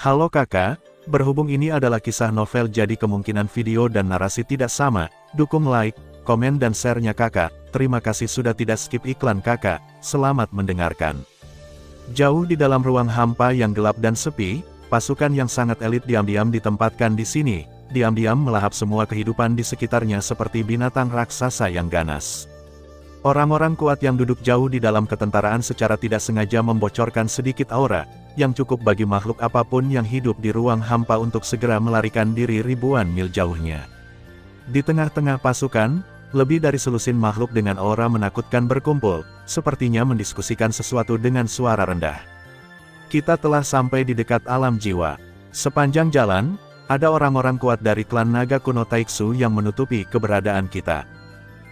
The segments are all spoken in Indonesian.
Halo kakak, berhubung ini adalah kisah novel jadi kemungkinan video dan narasi tidak sama, dukung like, komen dan share-nya kakak, terima kasih sudah tidak skip iklan kakak, selamat mendengarkan. Jauh di dalam ruang hampa yang gelap dan sepi, pasukan yang sangat elit diam-diam ditempatkan di sini, diam-diam melahap semua kehidupan di sekitarnya seperti binatang raksasa yang ganas. Orang-orang kuat yang duduk jauh di dalam ketentaraan secara tidak sengaja membocorkan sedikit aura, yang cukup bagi makhluk apapun yang hidup di ruang hampa untuk segera melarikan diri ribuan mil jauhnya. Di tengah-tengah pasukan, lebih dari selusin makhluk dengan aura menakutkan berkumpul, sepertinya mendiskusikan sesuatu dengan suara rendah. Kita telah sampai di dekat alam jiwa. Sepanjang jalan, ada orang-orang kuat dari klan naga kuno Taiksu yang menutupi keberadaan kita.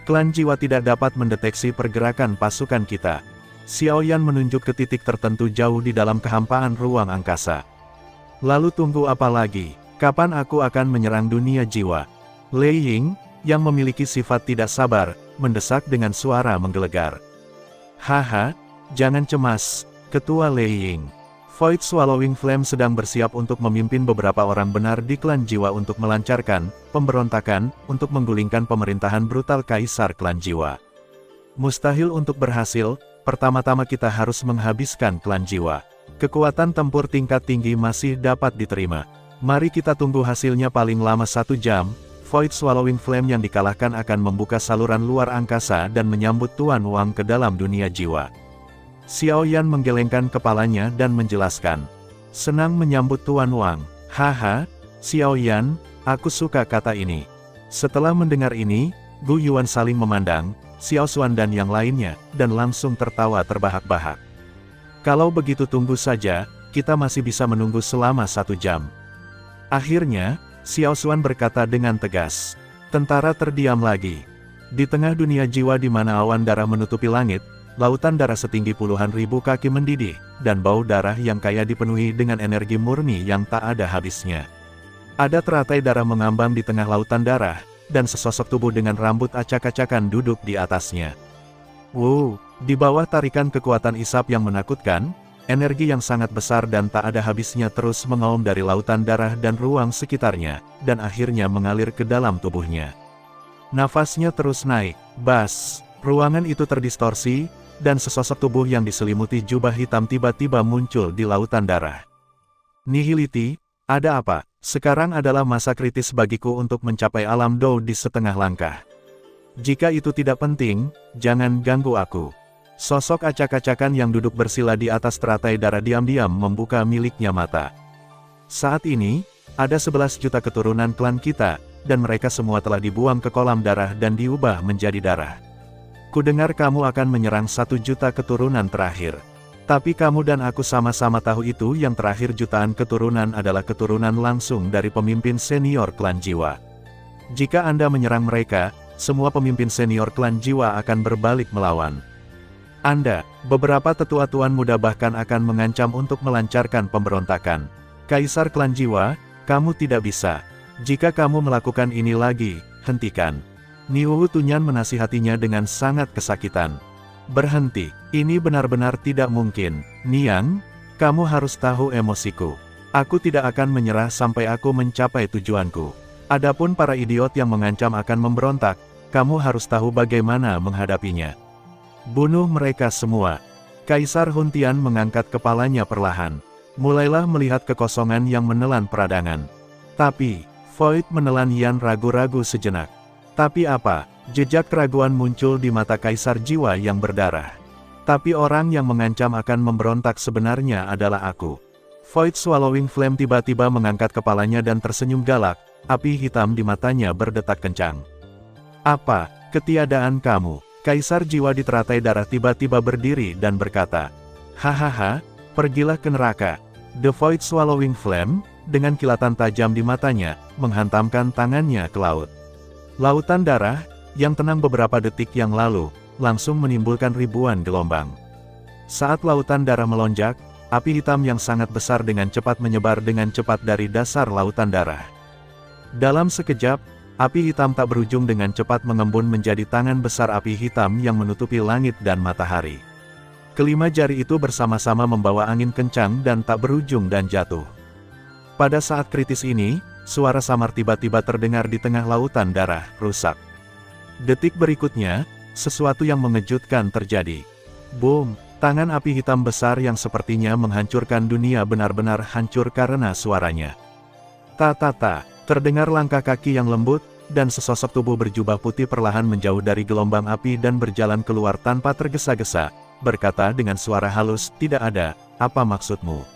Klan jiwa tidak dapat mendeteksi pergerakan pasukan kita. Xiaoyan menunjuk ke titik tertentu jauh di dalam kehampaan ruang angkasa. Lalu tunggu apa lagi? Kapan aku akan menyerang dunia jiwa? Lei Ying, yang memiliki sifat tidak sabar, mendesak dengan suara menggelegar. Haha, jangan cemas, Ketua Lei Ying. Void Swallowing Flame sedang bersiap untuk memimpin beberapa orang benar di klan jiwa untuk melancarkan pemberontakan, untuk menggulingkan pemerintahan brutal Kaisar Klan Jiwa. Mustahil untuk berhasil, pertama-tama kita harus menghabiskan klan jiwa. Kekuatan tempur tingkat tinggi masih dapat diterima. Mari kita tunggu hasilnya paling lama 1 jam, Void Swallowing Flame yang dikalahkan akan membuka saluran luar angkasa dan menyambut Tuan Wang ke dalam dunia jiwa. Xiaoyan menggelengkan kepalanya dan menjelaskan. Senang menyambut Tuan Wang. Haha, Xiaoyan, aku suka kata ini. Setelah mendengar ini, Gu Yuan saling memandang, Xiao Xuan dan yang lainnya, dan langsung tertawa terbahak-bahak. Kalau begitu tunggu saja, kita masih bisa menunggu selama 1 jam. Akhirnya, Xiao Xuan berkata dengan tegas. Tentara terdiam lagi. Di tengah dunia jiwa di mana awan darah menutupi langit, lautan darah setinggi puluhan ribu kaki mendidih, dan bau darah yang kaya dipenuhi dengan energi murni yang tak ada habisnya. Ada teratai darah mengambang di tengah lautan darah, dan sesosok tubuh dengan rambut acak-acakan duduk di atasnya. Wow, di bawah tarikan kekuatan isap yang menakutkan, energi yang sangat besar dan tak ada habisnya terus mengaum dari lautan darah dan ruang sekitarnya, dan akhirnya mengalir ke dalam tubuhnya. Nafasnya terus naik, bas, ruangan itu terdistorsi, dan sesosok tubuh yang diselimuti jubah hitam tiba-tiba muncul di lautan darah. Nihility, ada apa? Sekarang adalah masa kritis bagiku untuk mencapai alam Dou di setengah langkah. Jika itu tidak penting, jangan ganggu aku. Sosok acak-acakan yang duduk bersila di atas teratai darah diam-diam membuka miliknya mata. Saat ini, ada 11 juta keturunan klan kita, dan mereka semua telah dibuang ke kolam darah dan diubah menjadi darah. Kudengar kamu akan menyerang 1 juta keturunan terakhir. Tapi kamu dan aku sama-sama tahu itu yang terakhir jutaan keturunan adalah keturunan langsung dari pemimpin senior klan jiwa. Jika Anda menyerang mereka, semua pemimpin senior klan jiwa akan berbalik melawan Anda. Beberapa tetua tuan muda bahkan akan mengancam untuk melancarkan pemberontakan. Kaisar klan jiwa, kamu tidak bisa. Jika kamu melakukan ini lagi, hentikan. Niuhu Tunyan menasihatinya dengan sangat kesakitan. Berhenti, ini benar-benar tidak mungkin. Niang, kamu harus tahu emosiku. Aku tidak akan menyerah sampai aku mencapai tujuanku. Adapun para idiot yang mengancam akan memberontak, kamu harus tahu bagaimana menghadapinya. Bunuh mereka semua. Kaisar Huntian mengangkat kepalanya perlahan. Mulailah melihat kekosongan yang menelan peradangan. Tapi, Void menelan Yan ragu-ragu sejenak. Tapi apa? Jejak keraguan muncul di mata Kaisar Jiwa yang berdarah. Tapi orang yang mengancam akan memberontak sebenarnya adalah aku. Void Swallowing Flame tiba-tiba mengangkat kepalanya dan tersenyum galak, api hitam di matanya berdetak kencang. Apa? Ketiadaan kamu. Kaisar Jiwa di teratai darah tiba-tiba berdiri dan berkata, hahaha, pergilah ke neraka. The Void Swallowing Flame, dengan kilatan tajam di matanya, menghantamkan tangannya ke laut. Lautan darah, yang tenang beberapa detik yang lalu, langsung menimbulkan ribuan gelombang. Saat lautan darah melonjak, api hitam yang sangat besar dengan cepat menyebar dengan cepat dari dasar lautan darah. Dalam sekejap, api hitam tak berujung dengan cepat mengembun menjadi tangan besar api hitam yang menutupi langit dan matahari. Kelima jari itu bersama-sama membawa angin kencang dan tak berujung dan jatuh. Pada saat kritis ini, suara samar tiba-tiba terdengar di tengah lautan darah rusak. Detik berikutnya, sesuatu yang mengejutkan terjadi. Boom! Tangan api hitam besar yang sepertinya menghancurkan dunia benar-benar hancur karena suaranya. Ta-ta-ta, terdengar langkah kaki yang lembut, dan sesosok tubuh berjubah putih perlahan menjauh dari gelombang api dan berjalan keluar tanpa tergesa-gesa, berkata dengan suara halus, "Tidak ada, apa maksudmu?"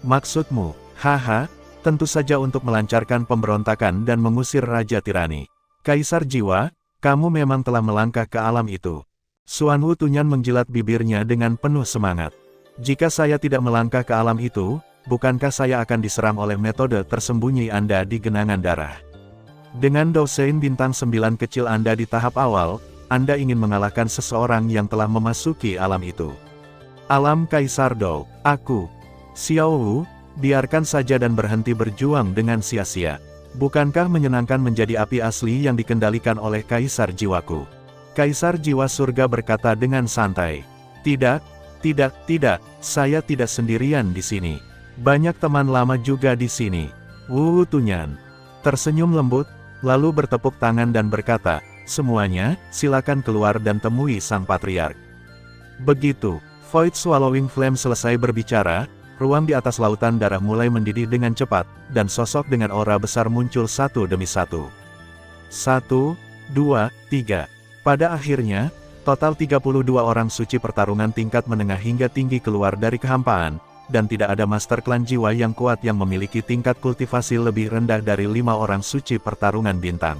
"Maksudmu, haha, tentu saja untuk melancarkan pemberontakan dan mengusir Raja Tirani. Kaisar Jiwa, kamu memang telah melangkah ke alam itu." Xuanwu Tunyan menjilat bibirnya dengan penuh semangat. "Jika saya tidak melangkah ke alam itu, bukankah saya akan diserang oleh metode tersembunyi Anda di genangan darah? Dengan dosen bintang 9 kecil Anda di tahap awal, Anda ingin mengalahkan seseorang yang telah memasuki alam itu. Alam Kaisar Dou, aku, Xiao Wu, biarkan saja dan berhenti berjuang dengan sia-sia. Bukankah menyenangkan menjadi api asli yang dikendalikan oleh Kaisar Jiwaku?" Kaisar Jiwa Surga berkata dengan santai. "Tidak, tidak, saya tidak sendirian di sini. Banyak teman lama juga di sini." Wu Tunyan tersenyum lembut, lalu bertepuk tangan dan berkata, "Semuanya, silakan keluar dan temui sang patriark." Begitu Void Swallowing Flame selesai berbicara, ruang di atas lautan darah mulai mendidih dengan cepat, dan sosok dengan aura besar muncul satu demi satu. 1, 2, 3. Pada akhirnya, total 32 orang suci pertarungan tingkat menengah hingga tinggi keluar dari kehampaan, dan tidak ada master klan jiwa yang kuat yang memiliki tingkat kultivasi lebih rendah dari 5 orang suci pertarungan bintang.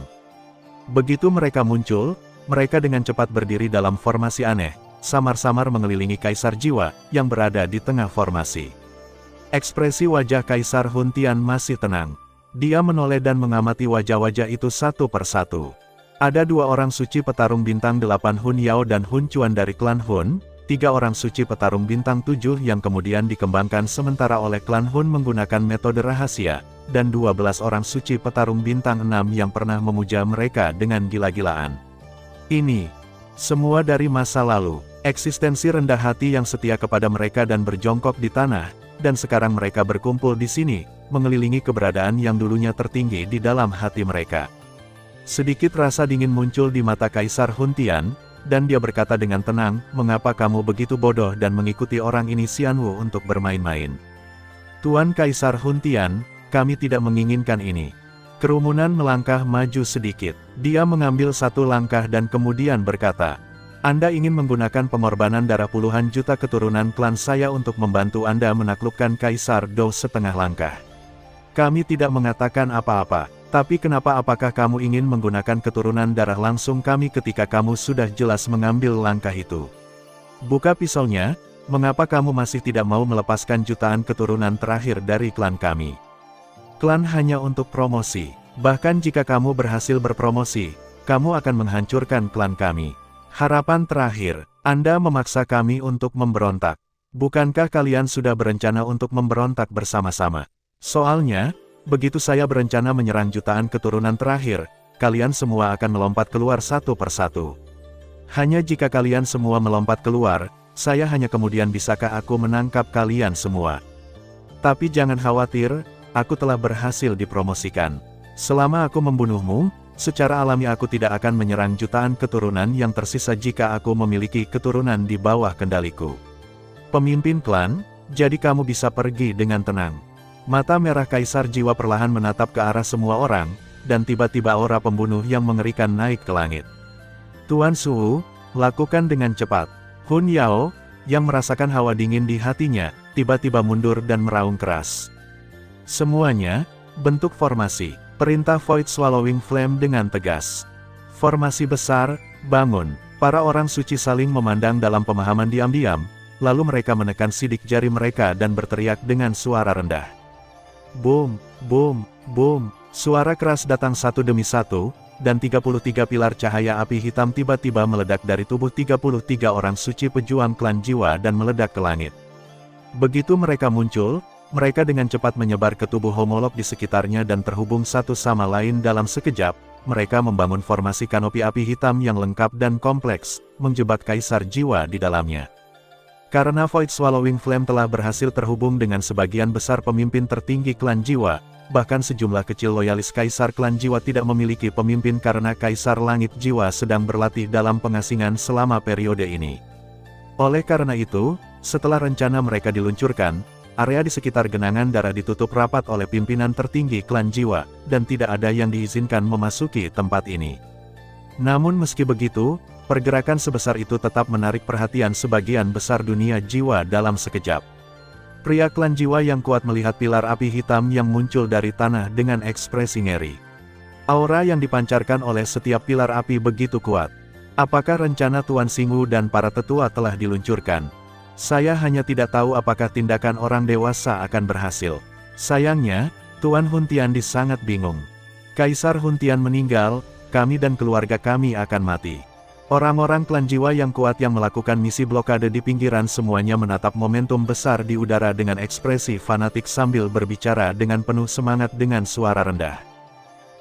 Begitu mereka muncul, mereka dengan cepat berdiri dalam formasi aneh, samar-samar mengelilingi Kaisar Jiwa, yang berada di tengah formasi. Ekspresi wajah Kaisar Hun Tian masih tenang. Dia menoleh dan mengamati wajah-wajah itu satu persatu. Ada 2 orang suci petarung bintang 8 Hun Yao dan Hun Chuan dari klan Hun, 3 orang suci petarung bintang 7 yang kemudian dikembangkan sementara oleh klan Hun menggunakan metode rahasia, dan 12 orang suci petarung bintang 6 yang pernah memuja mereka dengan gila-gilaan. Ini semua dari masa lalu, eksistensi rendah hati yang setia kepada mereka dan berjongkok di tanah, dan sekarang mereka berkumpul di sini, mengelilingi keberadaan yang dulunya tertinggi di dalam hati mereka. Sedikit rasa dingin muncul di mata Kaisar Hun Tian, dan dia berkata dengan tenang, "Mengapa kamu begitu bodoh dan mengikuti orang ini Xianwu untuk bermain-main?" "Tuan Kaisar Hun Tian, kami tidak menginginkan ini." Kerumunan melangkah maju sedikit. Dia mengambil satu langkah dan kemudian berkata, "Anda ingin menggunakan pengorbanan darah puluhan juta keturunan klan saya untuk membantu Anda menaklukkan Kaisar Dou setengah langkah. Kami tidak mengatakan apa-apa. Tapi apakah kamu ingin menggunakan keturunan darah langsung kami ketika kamu sudah jelas mengambil langkah itu? Buka pisaunya, mengapa kamu masih tidak mau melepaskan jutaan keturunan terakhir dari klan kami? Klan hanya untuk promosi. Bahkan jika kamu berhasil berpromosi, kamu akan menghancurkan klan kami. Harapan terakhir, Anda memaksa kami untuk memberontak. Bukankah kalian sudah berencana untuk memberontak bersama-sama? Soalnya, begitu saya berencana menyerang jutaan keturunan terakhir, kalian semua akan melompat keluar satu persatu. Hanya jika kalian semua melompat keluar, saya hanya kemudian bisakah aku menangkap kalian semua. Tapi jangan khawatir, aku telah berhasil dipromosikan. Selama aku membunuhmu, secara alami aku tidak akan menyerang jutaan keturunan yang tersisa jika aku memiliki keturunan di bawah kendaliku. Pemimpin klan, jadi kamu bisa pergi dengan tenang." Mata merah Kaisar Jiwa perlahan menatap ke arah semua orang, dan tiba-tiba aura pembunuh yang mengerikan naik ke langit. "Tuan Su, lakukan dengan cepat." Hun Yao, yang merasakan hawa dingin di hatinya, tiba-tiba mundur dan meraung keras. "Semuanya, bentuk formasi," perintah Void Swallowing Flame dengan tegas. Formasi besar, bangun. Para orang suci saling memandang dalam pemahaman diam-diam, lalu mereka menekan sidik jari mereka dan berteriak dengan suara rendah. Boom, boom, boom, suara keras datang satu demi satu, dan 33 pilar cahaya api hitam tiba-tiba meledak dari tubuh 33 orang suci pejuang klan jiwa dan meledak ke langit. Begitu mereka muncul, mereka dengan cepat menyebar ke tubuh homolog di sekitarnya dan terhubung satu sama lain dalam sekejap. Mereka membangun formasi kanopi api hitam yang lengkap dan kompleks, menjebak Kaisar Jiwa di dalamnya. Karena Void Swallowing Flame telah berhasil terhubung dengan sebagian besar pemimpin tertinggi klan jiwa, bahkan sejumlah kecil loyalis Kaisar klan jiwa tidak memiliki pemimpin karena Kaisar Langit Jiwa sedang berlatih dalam pengasingan selama periode ini. Oleh karena itu, setelah rencana mereka diluncurkan, area di sekitar genangan darah ditutup rapat oleh pimpinan tertinggi klan jiwa, dan tidak ada yang diizinkan memasuki tempat ini. Namun meski begitu, pergerakan sebesar itu tetap menarik perhatian sebagian besar dunia jiwa dalam sekejap. Pria klan jiwa yang kuat melihat pilar api hitam yang muncul dari tanah dengan ekspresi ngeri. Aura yang dipancarkan oleh setiap pilar api begitu kuat. Apakah rencana Tuan Xingwu dan para tetua telah diluncurkan? Saya hanya tidak tahu apakah tindakan orang dewasa akan berhasil. Sayangnya, Tuan Huntiandi sangat bingung. Kaisar Huntian meninggal, kami dan keluarga kami akan mati. Orang-orang klan jiwa yang kuat yang melakukan misi blokade di pinggiran semuanya menatap momentum besar di udara dengan ekspresi fanatik sambil berbicara dengan penuh semangat dengan suara rendah.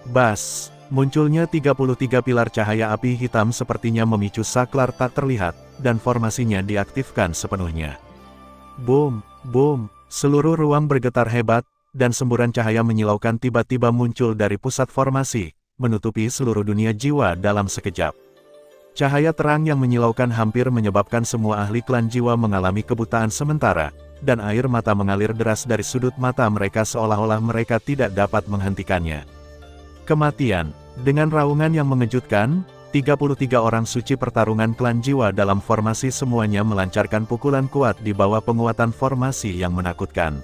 Bas, munculnya 33 pilar cahaya api hitam sepertinya memicu saklar tak terlihat, dan formasinya diaktifkan sepenuhnya. Boom, boom, seluruh ruang bergetar hebat, dan semburan cahaya menyilaukan tiba-tiba muncul dari pusat formasi, menutupi seluruh dunia jiwa dalam sekejap. Cahaya terang yang menyilaukan hampir menyebabkan semua ahli klan jiwa mengalami kebutaan sementara, dan air mata mengalir deras dari sudut mata mereka seolah-olah mereka tidak dapat menghentikannya. Kematian. Dengan raungan yang mengejutkan, 33 orang suci pertarungan klan jiwa dalam formasi semuanya melancarkan pukulan kuat di bawah penguatan formasi yang menakutkan.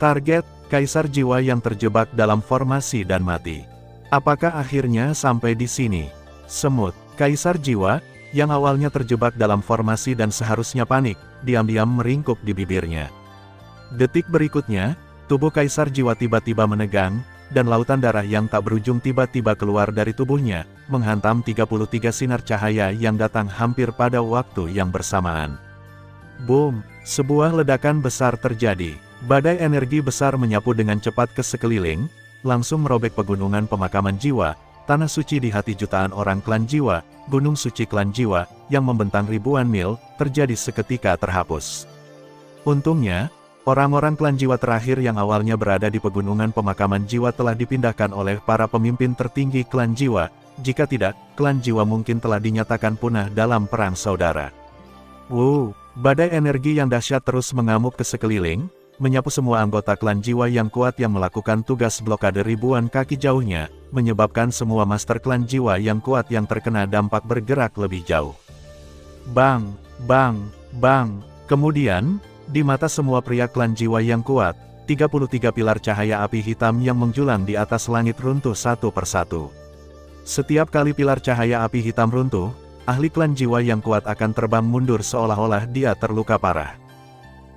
Target, Kaisar Jiwa yang terjebak dalam formasi dan mati. Apakah akhirnya sampai di sini? Semut. Kaisar Jiwa, yang awalnya terjebak dalam formasi dan seharusnya panik, diam-diam meringkuk di bibirnya. Detik berikutnya, tubuh Kaisar Jiwa tiba-tiba menegang, dan lautan darah yang tak berujung tiba-tiba keluar dari tubuhnya, menghantam 33 sinar cahaya yang datang hampir pada waktu yang bersamaan. Boom! Sebuah ledakan besar terjadi. Badai energi besar menyapu dengan cepat ke sekeliling, langsung merobek pegunungan pemakaman jiwa, tanah suci di hati jutaan orang klan jiwa, gunung suci klan jiwa, yang membentang ribuan mil, terjadi seketika terhapus. Untungnya, orang-orang klan jiwa terakhir yang awalnya berada di pegunungan pemakaman jiwa telah dipindahkan oleh para pemimpin tertinggi klan jiwa, jika tidak, klan jiwa mungkin telah dinyatakan punah dalam perang saudara. Wow, badai energi yang dahsyat terus mengamuk ke sekeliling, menyapu semua anggota klan jiwa yang kuat yang melakukan tugas blokade ribuan kaki jauhnya, menyebabkan semua master klan jiwa yang kuat yang terkena dampak bergerak lebih jauh. Bang, bang, bang. Kemudian, di mata semua pria klan jiwa yang kuat, 33 pilar cahaya api hitam yang menjulang di atas langit runtuh satu persatu. Setiap kali pilar cahaya api hitam runtuh, ahli klan jiwa yang kuat akan terbang mundur seolah-olah dia terluka parah.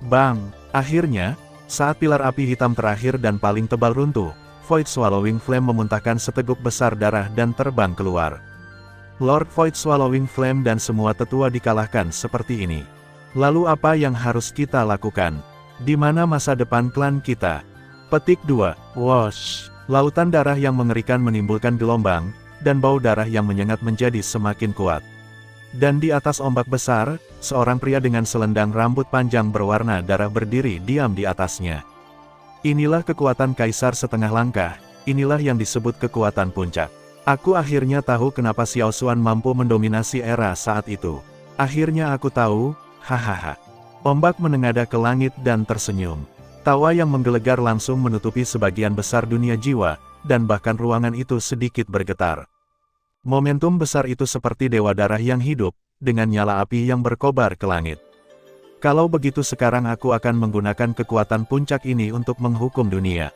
Bang! Akhirnya, saat pilar api hitam terakhir dan paling tebal runtuh, Void Swallowing Flame memuntahkan seteguk besar darah dan terbang keluar. Lord Void Swallowing Flame dan semua tetua dikalahkan seperti ini. Lalu apa yang harus kita lakukan? Di mana masa depan klan kita? Petik 2. Wosh! Lautan darah yang mengerikan menimbulkan gelombang, dan bau darah yang menyengat menjadi semakin kuat. Dan di atas ombak besar, seorang pria dengan selendang rambut panjang berwarna darah berdiri diam di atasnya. Inilah kekuatan Kaisar setengah langkah, inilah yang disebut kekuatan puncak. Aku akhirnya tahu kenapa Xiao Xuan mampu mendominasi era saat itu. Akhirnya aku tahu, hahaha. Ombak menengadah ke langit dan tersenyum. Tawa yang menggelegar langsung menutupi sebagian besar dunia jiwa, dan bahkan ruangan itu sedikit bergetar. Momentum besar itu seperti dewa darah yang hidup, dengan nyala api yang berkobar ke langit. Kalau begitu sekarang aku akan menggunakan kekuatan puncak ini untuk menghukum dunia.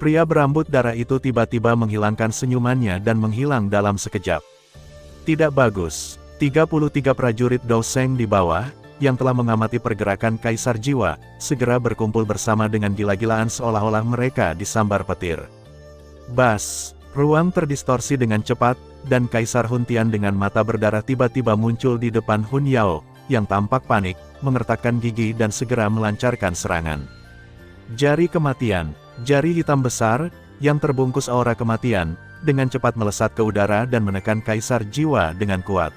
Pria berambut darah itu tiba-tiba menghilangkan senyumannya dan menghilang dalam sekejap. Tidak bagus. 33 prajurit Dou Sheng di bawah, yang telah mengamati pergerakan Kaisar Jiwa, segera berkumpul bersama dengan gila-gilaan seolah-olah mereka disambar petir. Bas! Ruang terdistorsi dengan cepat, dan Kaisar Huntian dengan mata berdarah tiba-tiba muncul di depan Hun Yao, yang tampak panik, mengertakkan gigi dan segera melancarkan serangan. Jari kematian, jari hitam besar, yang terbungkus aura kematian, dengan cepat melesat ke udara dan menekan Kaisar Jiwa dengan kuat.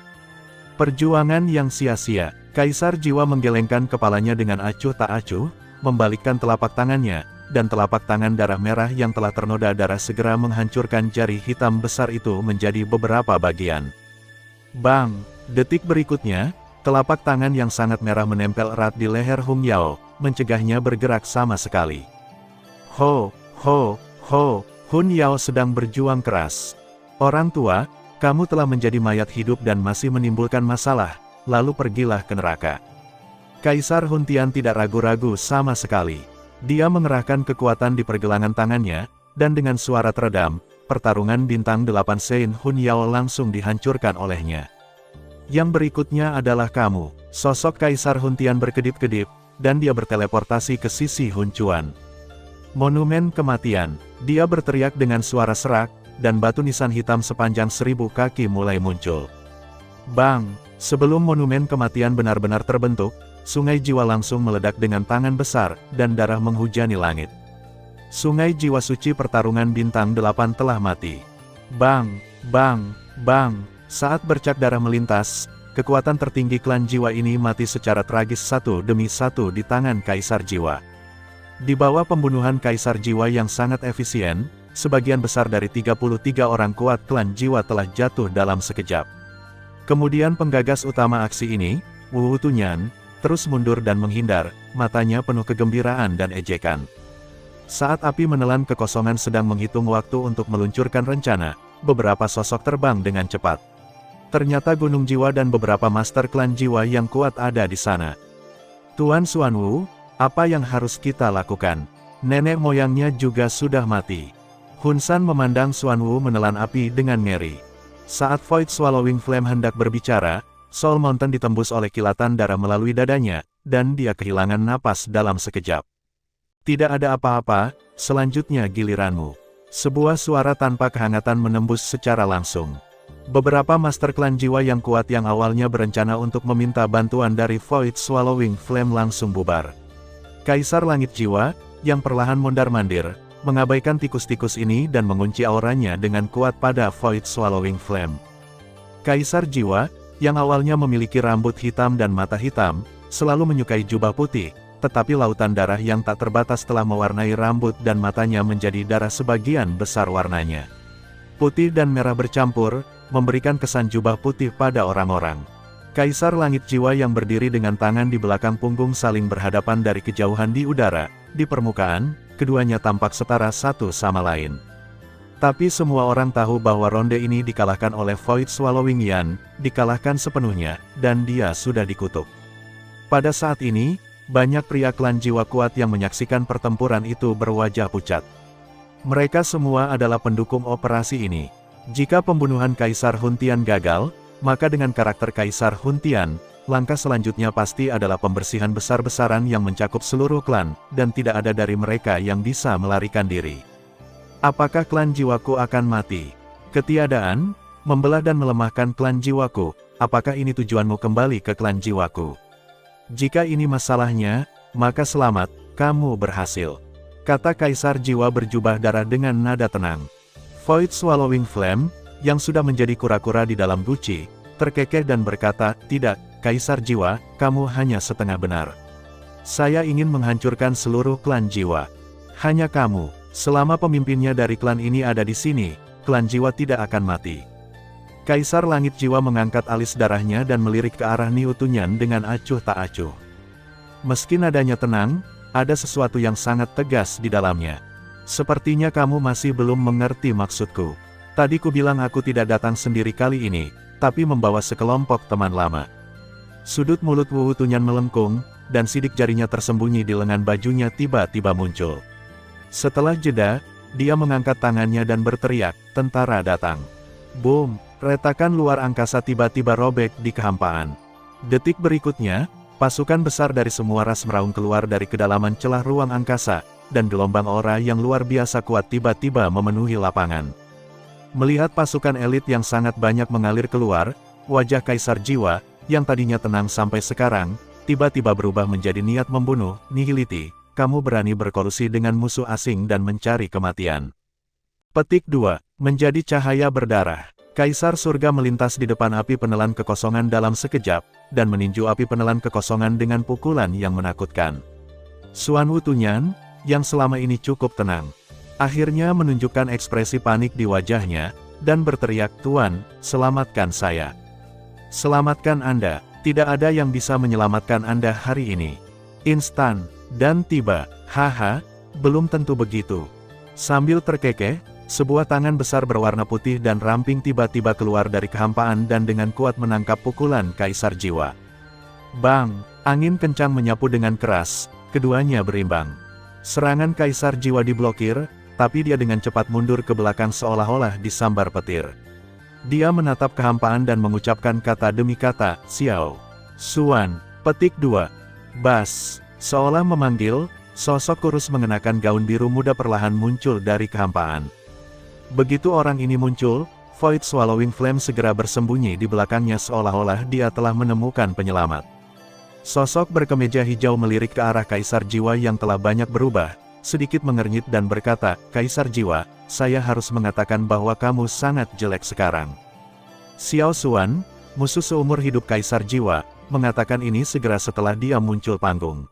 Perjuangan yang sia-sia, Kaisar Jiwa menggelengkan kepalanya dengan acuh tak acuh, membalikkan telapak tangannya, dan telapak tangan darah merah yang telah ternoda darah segera menghancurkan jari hitam besar itu menjadi beberapa bagian. Bang! Detik berikutnya, telapak tangan yang sangat merah menempel erat di leher Hung Yao, mencegahnya bergerak sama sekali. Ho! Ho! Ho! Hun Yao sedang berjuang keras. Orang tua, kamu telah menjadi mayat hidup dan masih menimbulkan masalah, lalu pergilah ke neraka. Kaisar Huntian tidak ragu-ragu sama sekali. Dia mengerahkan kekuatan di pergelangan tangannya, dan dengan suara teredam, pertarungan bintang 8 Sein Hun Yao langsung dihancurkan olehnya. Yang berikutnya adalah kamu. Sosok Kaisar Huntian berkedip-kedip, dan dia berteleportasi ke sisi Hun Quan. Monumen kematian. Dia berteriak dengan suara serak, dan batu nisan hitam sepanjang 1000 kaki mulai muncul. Bang! Sebelum monumen kematian benar-benar terbentuk, Sungai Jiwa langsung meledak dengan tangan besar, dan darah menghujani langit. Sungai Jiwa suci pertarungan bintang 8 telah mati. Bang! Bang! Bang! Saat bercak darah melintas, kekuatan tertinggi klan Jiwa ini mati secara tragis satu demi satu di tangan Kaisar Jiwa. Di bawah pembunuhan Kaisar Jiwa yang sangat efisien, sebagian besar dari 33 orang kuat klan Jiwa telah jatuh dalam sekejap. Kemudian penggagas utama aksi ini, Wu Tunyan, terus mundur dan menghindar, matanya penuh kegembiraan dan ejekan. Saat api menelan kekosongan sedang menghitung waktu untuk meluncurkan rencana, beberapa sosok terbang dengan cepat. Ternyata Gunung Jiwa dan beberapa master klan Jiwa yang kuat ada di sana. Tuan Xuanwu, apa yang harus kita lakukan? Nenek moyangnya juga sudah mati. Hun San memandang Xuanwu menelan api dengan ngeri. Saat Void Swallowing Flame hendak berbicara, Soul Mountain ditembus oleh kilatan darah melalui dadanya, dan dia kehilangan napas dalam sekejap. Tidak ada apa-apa, selanjutnya giliranmu. Sebuah suara tanpa kehangatan menembus secara langsung. Beberapa master klan Jiwa yang kuat yang awalnya berencana untuk meminta bantuan dari Void Swallowing Flame langsung bubar. Kaisar Langit Jiwa, yang perlahan mondar-mandir, mengabaikan tikus-tikus ini dan mengunci auranya dengan kuat pada Void Swallowing Flame. Kaisar Jiwa, yang awalnya memiliki rambut hitam dan mata hitam, selalu menyukai jubah putih, tetapi lautan darah yang tak terbatas telah mewarnai rambut dan matanya menjadi darah sebagian besar warnanya. Putih dan merah bercampur, memberikan kesan jubah putih pada orang-orang. Kaisar Langit Jiwa yang berdiri dengan tangan di belakang punggung saling berhadapan dari kejauhan di udara, di permukaan, keduanya tampak setara satu sama lain. Tapi semua orang tahu bahwa ronde ini dikalahkan oleh Void Swallowing Yan, dikalahkan sepenuhnya, dan dia sudah dikutuk. Pada saat ini, banyak pria klan Jiwa kuat yang menyaksikan pertempuran itu berwajah pucat. Mereka semua adalah pendukung operasi ini. Jika pembunuhan Kaisar Huntian gagal, maka dengan karakter Kaisar Huntian, langkah selanjutnya pasti adalah pembersihan besar-besaran yang mencakup seluruh klan, dan tidak ada dari mereka yang bisa melarikan diri. Apakah klan Jiwaku akan mati? Ketiadaan, membelah dan melemahkan klan Jiwaku, apakah ini tujuanmu kembali ke klan Jiwaku? Jika ini masalahnya, maka selamat, kamu berhasil. Kata Kaisar Jiwa berjubah darah dengan nada tenang. Void Swallowing Flame, yang sudah menjadi kura-kura di dalam guci, terkekeh dan berkata, tidak, Kaisar Jiwa, kamu hanya setengah benar. Saya ingin menghancurkan seluruh klan Jiwa. Hanya kamu, selama pemimpinnya dari klan ini ada di sini, klan Jiwa tidak akan mati. Kaisar Langit Jiwa mengangkat alis darahnya dan melirik ke arah Niu Tunyan dengan acuh tak acuh. Meski nadanya tenang, ada sesuatu yang sangat tegas di dalamnya. Sepertinya kamu masih belum mengerti maksudku. Tadi ku bilang aku tidak datang sendiri kali ini, tapi membawa sekelompok teman lama. Sudut mulut Wu Tunyan melengkung, dan sidik jarinya tersembunyi di lengan bajunya tiba-tiba muncul. Setelah jeda, dia mengangkat tangannya dan berteriak, tentara datang. Boom! Retakan luar angkasa tiba-tiba robek di kehampaan. Detik berikutnya, pasukan besar dari semua ras meraung keluar dari kedalaman celah ruang angkasa, dan gelombang aura yang luar biasa kuat tiba-tiba memenuhi lapangan. Melihat pasukan elit yang sangat banyak mengalir keluar, wajah Kaisar Jiwa, yang tadinya tenang sampai sekarang, tiba-tiba berubah menjadi niat membunuh. Nihility, kamu berani berkolusi dengan musuh asing dan mencari kematian. Petik 2. Menjadi cahaya berdarah. Kaisar surga melintas di depan api penelan kekosongan dalam sekejap, dan meninju api penelan kekosongan dengan pukulan yang menakutkan. Xuan Wu Tunyan, yang selama ini cukup tenang, akhirnya menunjukkan ekspresi panik di wajahnya, dan berteriak, "Tuan, selamatkan saya. Selamatkan Anda, tidak ada yang bisa menyelamatkan Anda hari ini." Instan, dan tiba, haha, belum tentu begitu. Sambil terkekeh, sebuah tangan besar berwarna putih dan ramping tiba-tiba keluar dari kehampaan dan dengan kuat menangkap pukulan Kaisar Jiwa. Bang! Angin kencang menyapu dengan keras, keduanya berimbang. Serangan Kaisar Jiwa diblokir, tapi dia dengan cepat mundur ke belakang seolah-olah disambar petir. Dia menatap kehampaan dan mengucapkan kata demi kata, "Xiao Xuan, petik 2. Bas!" Seolah memanggil, sosok kurus mengenakan gaun biru muda perlahan muncul dari kehampaan. Begitu orang ini muncul, Void Swallowing Flame segera bersembunyi di belakangnya seolah-olah dia telah menemukan penyelamat. Sosok berkemeja hijau melirik ke arah Kaisar Jiwa yang telah banyak berubah, sedikit mengernyit dan berkata, "Kaisar Jiwa, saya harus mengatakan bahwa kamu sangat jelek sekarang." Xiao Xuan, musuh seumur hidup Kaisar Jiwa, mengatakan ini segera setelah dia muncul panggung.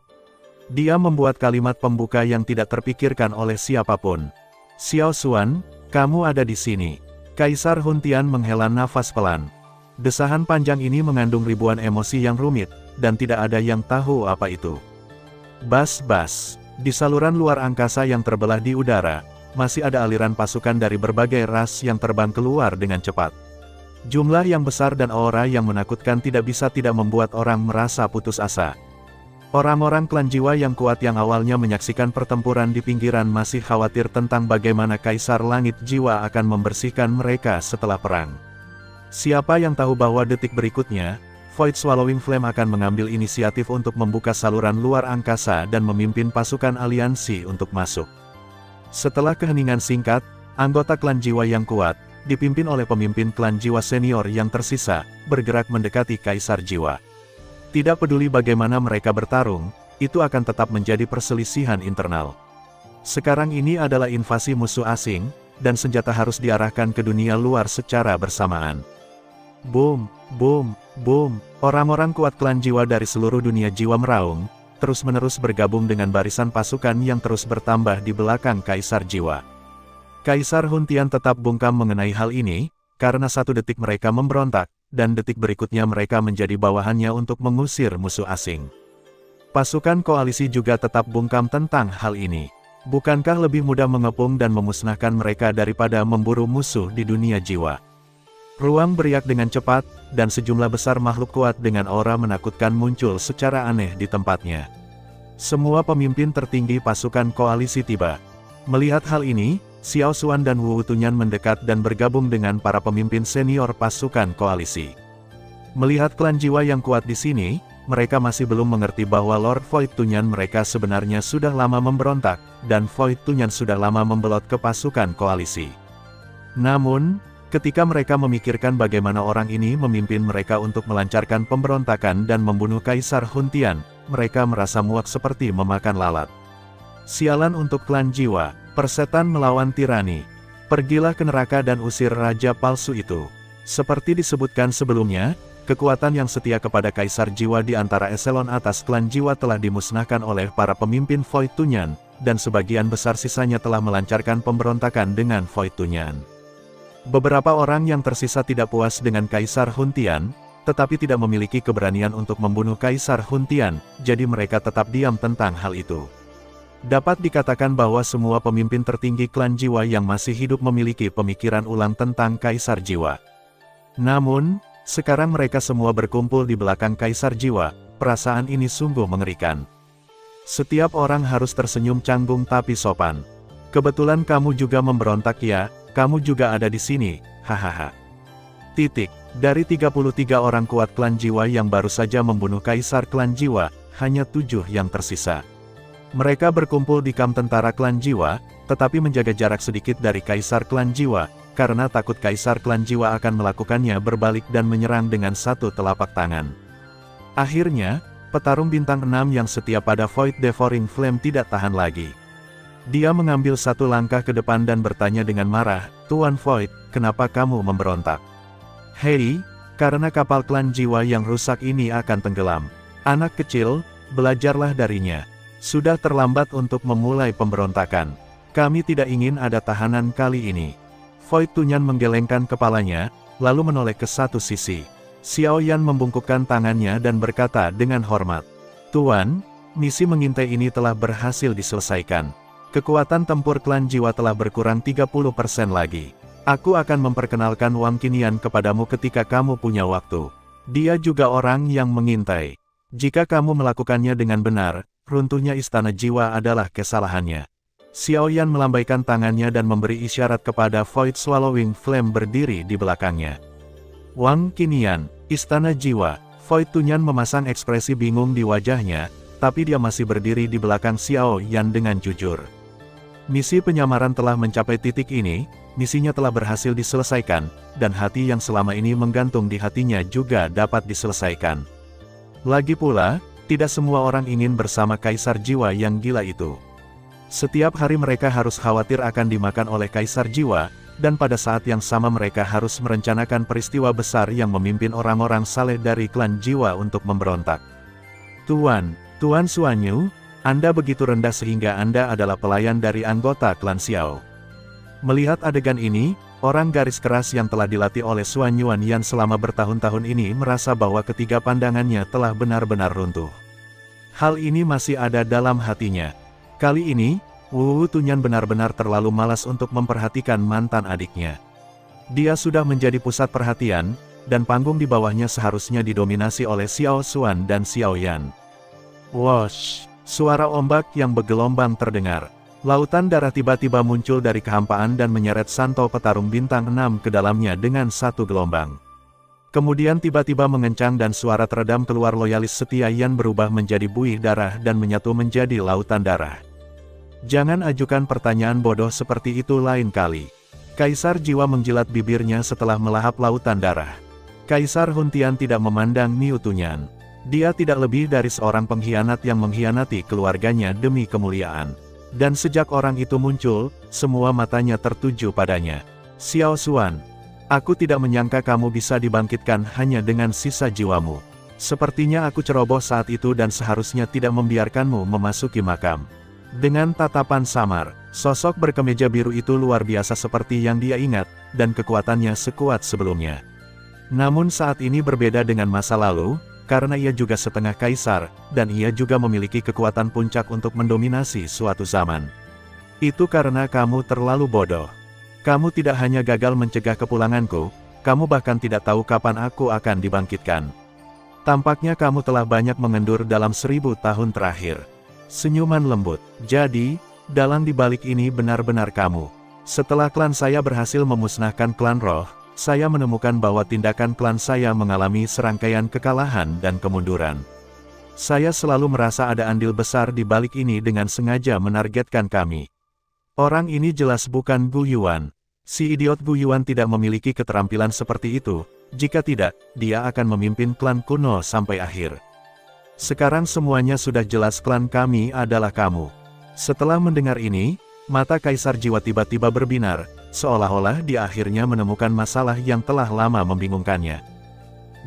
Dia membuat kalimat pembuka yang tidak terpikirkan oleh siapapun. "Xiao Xuan, kamu ada di sini." Kaisar Huntian menghela nafas pelan. Desahan panjang ini mengandung ribuan emosi yang rumit, dan tidak ada yang tahu apa itu. Bas-bas, di saluran luar angkasa yang terbelah di udara, masih ada aliran pasukan dari berbagai ras yang terbang keluar dengan cepat. Jumlah yang besar dan aura yang menakutkan tidak bisa tidak membuat orang merasa putus asa. Orang-orang klan jiwa yang kuat yang awalnya menyaksikan pertempuran di pinggiran masih khawatir tentang bagaimana Kaisar Langit Jiwa akan membersihkan mereka setelah perang. Siapa yang tahu bahwa detik berikutnya, Void Swallowing Flame akan mengambil inisiatif untuk membuka saluran luar angkasa dan memimpin pasukan aliansi untuk masuk. Setelah keheningan singkat, anggota klan jiwa yang kuat, dipimpin oleh pemimpin klan jiwa senior yang tersisa, bergerak mendekati Kaisar Jiwa. Tidak peduli bagaimana mereka bertarung, itu akan tetap menjadi perselisihan internal. Sekarang ini adalah invasi musuh asing, dan senjata harus diarahkan ke dunia luar secara bersamaan. Boom, boom, boom, orang-orang kuat klan jiwa dari seluruh dunia jiwa meraung, terus-menerus bergabung dengan barisan pasukan yang terus bertambah di belakang Kaisar Jiwa. Kaisar Huntian tetap bungkam mengenai hal ini, karena satu detik mereka memberontak, dan detik berikutnya mereka menjadi bawahannya untuk mengusir musuh asing. Pasukan koalisi juga tetap bungkam tentang hal ini. Bukankah lebih mudah mengepung dan memusnahkan mereka daripada memburu musuh di dunia jiwa? Ruang beriak dengan cepat, dan sejumlah besar makhluk kuat dengan aura menakutkan muncul secara aneh di tempatnya. Semua pemimpin tertinggi pasukan koalisi tiba. Melihat hal ini, Xiao Xuan dan Wu Tunyan mendekat dan bergabung dengan para pemimpin senior pasukan koalisi. Melihat klan jiwa yang kuat di sini, mereka masih belum mengerti bahwa Lord Void Tunyan mereka sebenarnya sudah lama memberontak, dan Void Tunyan sudah lama membelot ke pasukan koalisi. Namun, ketika mereka memikirkan bagaimana orang ini memimpin mereka untuk melancarkan pemberontakan dan membunuh Kaisar Huntian, mereka merasa muak seperti memakan lalat. Sialan untuk klan jiwa, persetan melawan tirani. Pergilah ke neraka dan usir raja palsu itu. Seperti disebutkan sebelumnya, kekuatan yang setia kepada Kaisar Jiwa di antara eselon atas klan jiwa telah dimusnahkan oleh para pemimpin Void Tunyan, dan sebagian besar sisanya telah melancarkan pemberontakan dengan Void Tunyan. Beberapa orang yang tersisa tidak puas dengan Kaisar Huntian, tetapi tidak memiliki keberanian untuk membunuh Kaisar Huntian, jadi mereka tetap diam tentang hal itu. Dapat dikatakan bahwa semua pemimpin tertinggi klan jiwa yang masih hidup memiliki pemikiran ulang tentang Kaisar Jiwa. Namun, sekarang mereka semua berkumpul di belakang Kaisar Jiwa, perasaan ini sungguh mengerikan. Setiap orang harus tersenyum canggung tapi sopan. Kebetulan kamu juga memberontak ya, kamu juga ada di sini, hahaha. Titik. Dari 33 orang kuat klan jiwa yang baru saja membunuh Kaisar klan jiwa, hanya 7 yang tersisa. Mereka berkumpul di kamp tentara klan jiwa, tetapi menjaga jarak sedikit dari Kaisar klan jiwa, karena takut Kaisar klan jiwa akan melakukannya berbalik dan menyerang dengan satu telapak tangan. Akhirnya, petarung bintang 6 yang setia pada Void Devouring Flame tidak tahan lagi. Dia mengambil satu langkah ke depan dan bertanya dengan marah, "Tuan Void, kenapa kamu memberontak?" Hei, karena kapal klan jiwa yang rusak ini akan tenggelam. Anak kecil, belajarlah darinya. Sudah terlambat untuk memulai pemberontakan. Kami tidak ingin ada tahanan kali ini. Void Tunyan menggelengkan kepalanya, lalu menoleh ke satu sisi. Xiao Yan membungkukkan tangannya dan berkata dengan hormat, "Tuan, misi mengintai ini telah berhasil diselesaikan. Kekuatan tempur klan jiwa telah berkurang 30% lagi. Aku akan memperkenalkan Wang Qinian kepadamu ketika kamu punya waktu. Dia juga orang yang mengintai. Jika kamu melakukannya dengan benar, runtuhnya istana jiwa adalah kesalahannya." Xiao Yan melambaikan tangannya dan memberi isyarat kepada Void Swallowing Flame berdiri di belakangnya. Wang Qinian, istana jiwa. Void Tunyan memasang ekspresi bingung di wajahnya, tapi dia masih berdiri di belakang Xiao Yan dengan jujur. Misi penyamaran telah mencapai titik ini, misinya telah berhasil diselesaikan, dan hati yang selama ini menggantung di hatinya juga dapat diselesaikan. Lagi pula, tidak semua orang ingin bersama kaisar jiwa yang gila itu. Setiap hari mereka harus khawatir akan dimakan oleh kaisar jiwa, dan pada saat yang sama mereka harus merencanakan peristiwa besar yang memimpin orang-orang saleh dari klan jiwa untuk memberontak. Tuan Xuanyu, Anda begitu rendah sehingga Anda adalah pelayan dari anggota klan Xiao. Melihat adegan ini, orang garis keras yang telah dilatih oleh Xuanyuan Yan selama bertahun-tahun ini merasa bahwa ketiga pandangannya telah benar-benar runtuh. Hal ini masih ada dalam hatinya. Kali ini, Wu Tunyan benar-benar terlalu malas untuk memperhatikan mantan adiknya. Dia sudah menjadi pusat perhatian, dan panggung di bawahnya seharusnya didominasi oleh Xiao Xuan dan Xiao Yan. Wosh! Suara ombak yang bergelombang terdengar. Lautan darah tiba-tiba muncul dari kehampaan dan menyeret Santo Petarung Bintang 6 ke dalamnya dengan satu gelombang. Kemudian tiba-tiba mengencang dan suara teredam keluar loyalis setia Yan berubah menjadi buih darah dan menyatu menjadi lautan darah. Jangan ajukan pertanyaan bodoh seperti itu lain kali. Kaisar jiwa menjilat bibirnya setelah melahap lautan darah. Kaisar Huntian tidak memandang Niu Tunyan. Dia tidak lebih dari seorang pengkhianat yang mengkhianati keluarganya demi kemuliaan. Dan sejak orang itu muncul, semua matanya tertuju padanya. Xiao Xuan, aku tidak menyangka kamu bisa dibangkitkan hanya dengan sisa jiwamu. Sepertinya aku ceroboh saat itu dan seharusnya tidak membiarkanmu memasuki makam. Dengan tatapan samar, sosok berkemeja biru itu luar biasa seperti yang dia ingat, dan kekuatannya sekuat sebelumnya. Namun saat ini berbeda dengan masa lalu, karena ia juga setengah kaisar, dan ia juga memiliki kekuatan puncak untuk mendominasi suatu zaman. Itu karena kamu terlalu bodoh. Kamu tidak hanya gagal mencegah kepulanganku, kamu bahkan tidak tahu kapan aku akan dibangkitkan. Tampaknya kamu telah banyak mengendur dalam 1000 tahun terakhir. Senyuman lembut. Jadi, dalang dibalik ini benar-benar kamu. Setelah klan saya berhasil memusnahkan klan roh, saya menemukan bahwa tindakan klan saya mengalami serangkaian kekalahan dan kemunduran. Saya selalu merasa ada andil besar di balik ini dengan sengaja menargetkan kami. Orang ini jelas bukan Gu Yuan. Si idiot Gu Yuan tidak memiliki keterampilan seperti itu, jika tidak, dia akan memimpin klan kuno sampai akhir. Sekarang semuanya sudah jelas, klan kami adalah kamu. Setelah mendengar ini, mata Kaisar Jiwa tiba-tiba berbinar, seolah-olah dia akhirnya menemukan masalah yang telah lama membingungkannya.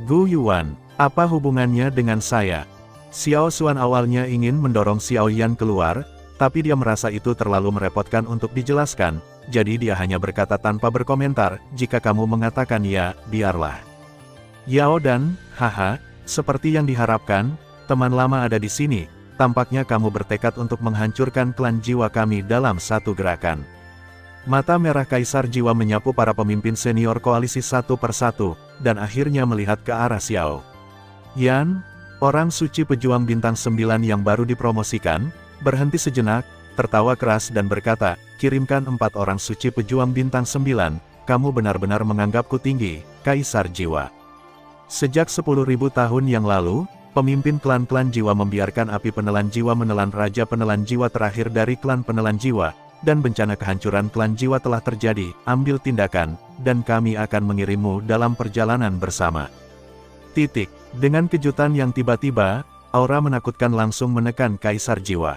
Gu Yuan, apa hubungannya dengan saya? Xiao Xuan awalnya ingin mendorong Xiao Yan keluar, tapi dia merasa itu terlalu merepotkan untuk dijelaskan, jadi dia hanya berkata tanpa berkomentar, jika kamu mengatakan ya, biarlah. Yao Dan, haha, seperti yang diharapkan, teman lama ada di sini, tampaknya kamu bertekad untuk menghancurkan klan jiwa kami dalam satu gerakan. Mata merah Kaisar Jiwa menyapu para pemimpin senior koalisi satu persatu, dan akhirnya melihat ke arah Xiao Yan, orang suci pejuang bintang 9 yang baru dipromosikan, berhenti sejenak, tertawa keras dan berkata, kirimkan 4 orang suci pejuang bintang 9, kamu benar-benar menganggapku tinggi, Kaisar Jiwa. Sejak 10.000 tahun yang lalu, pemimpin klan-klan jiwa membiarkan api penelan jiwa menelan raja penelan jiwa terakhir dari klan penelan jiwa, dan bencana kehancuran klan jiwa telah terjadi, ambil tindakan, dan kami akan mengirimmu dalam perjalanan bersama. Titik. Dengan kejutan yang tiba-tiba, aura menakutkan langsung menekan Kaisar Jiwa.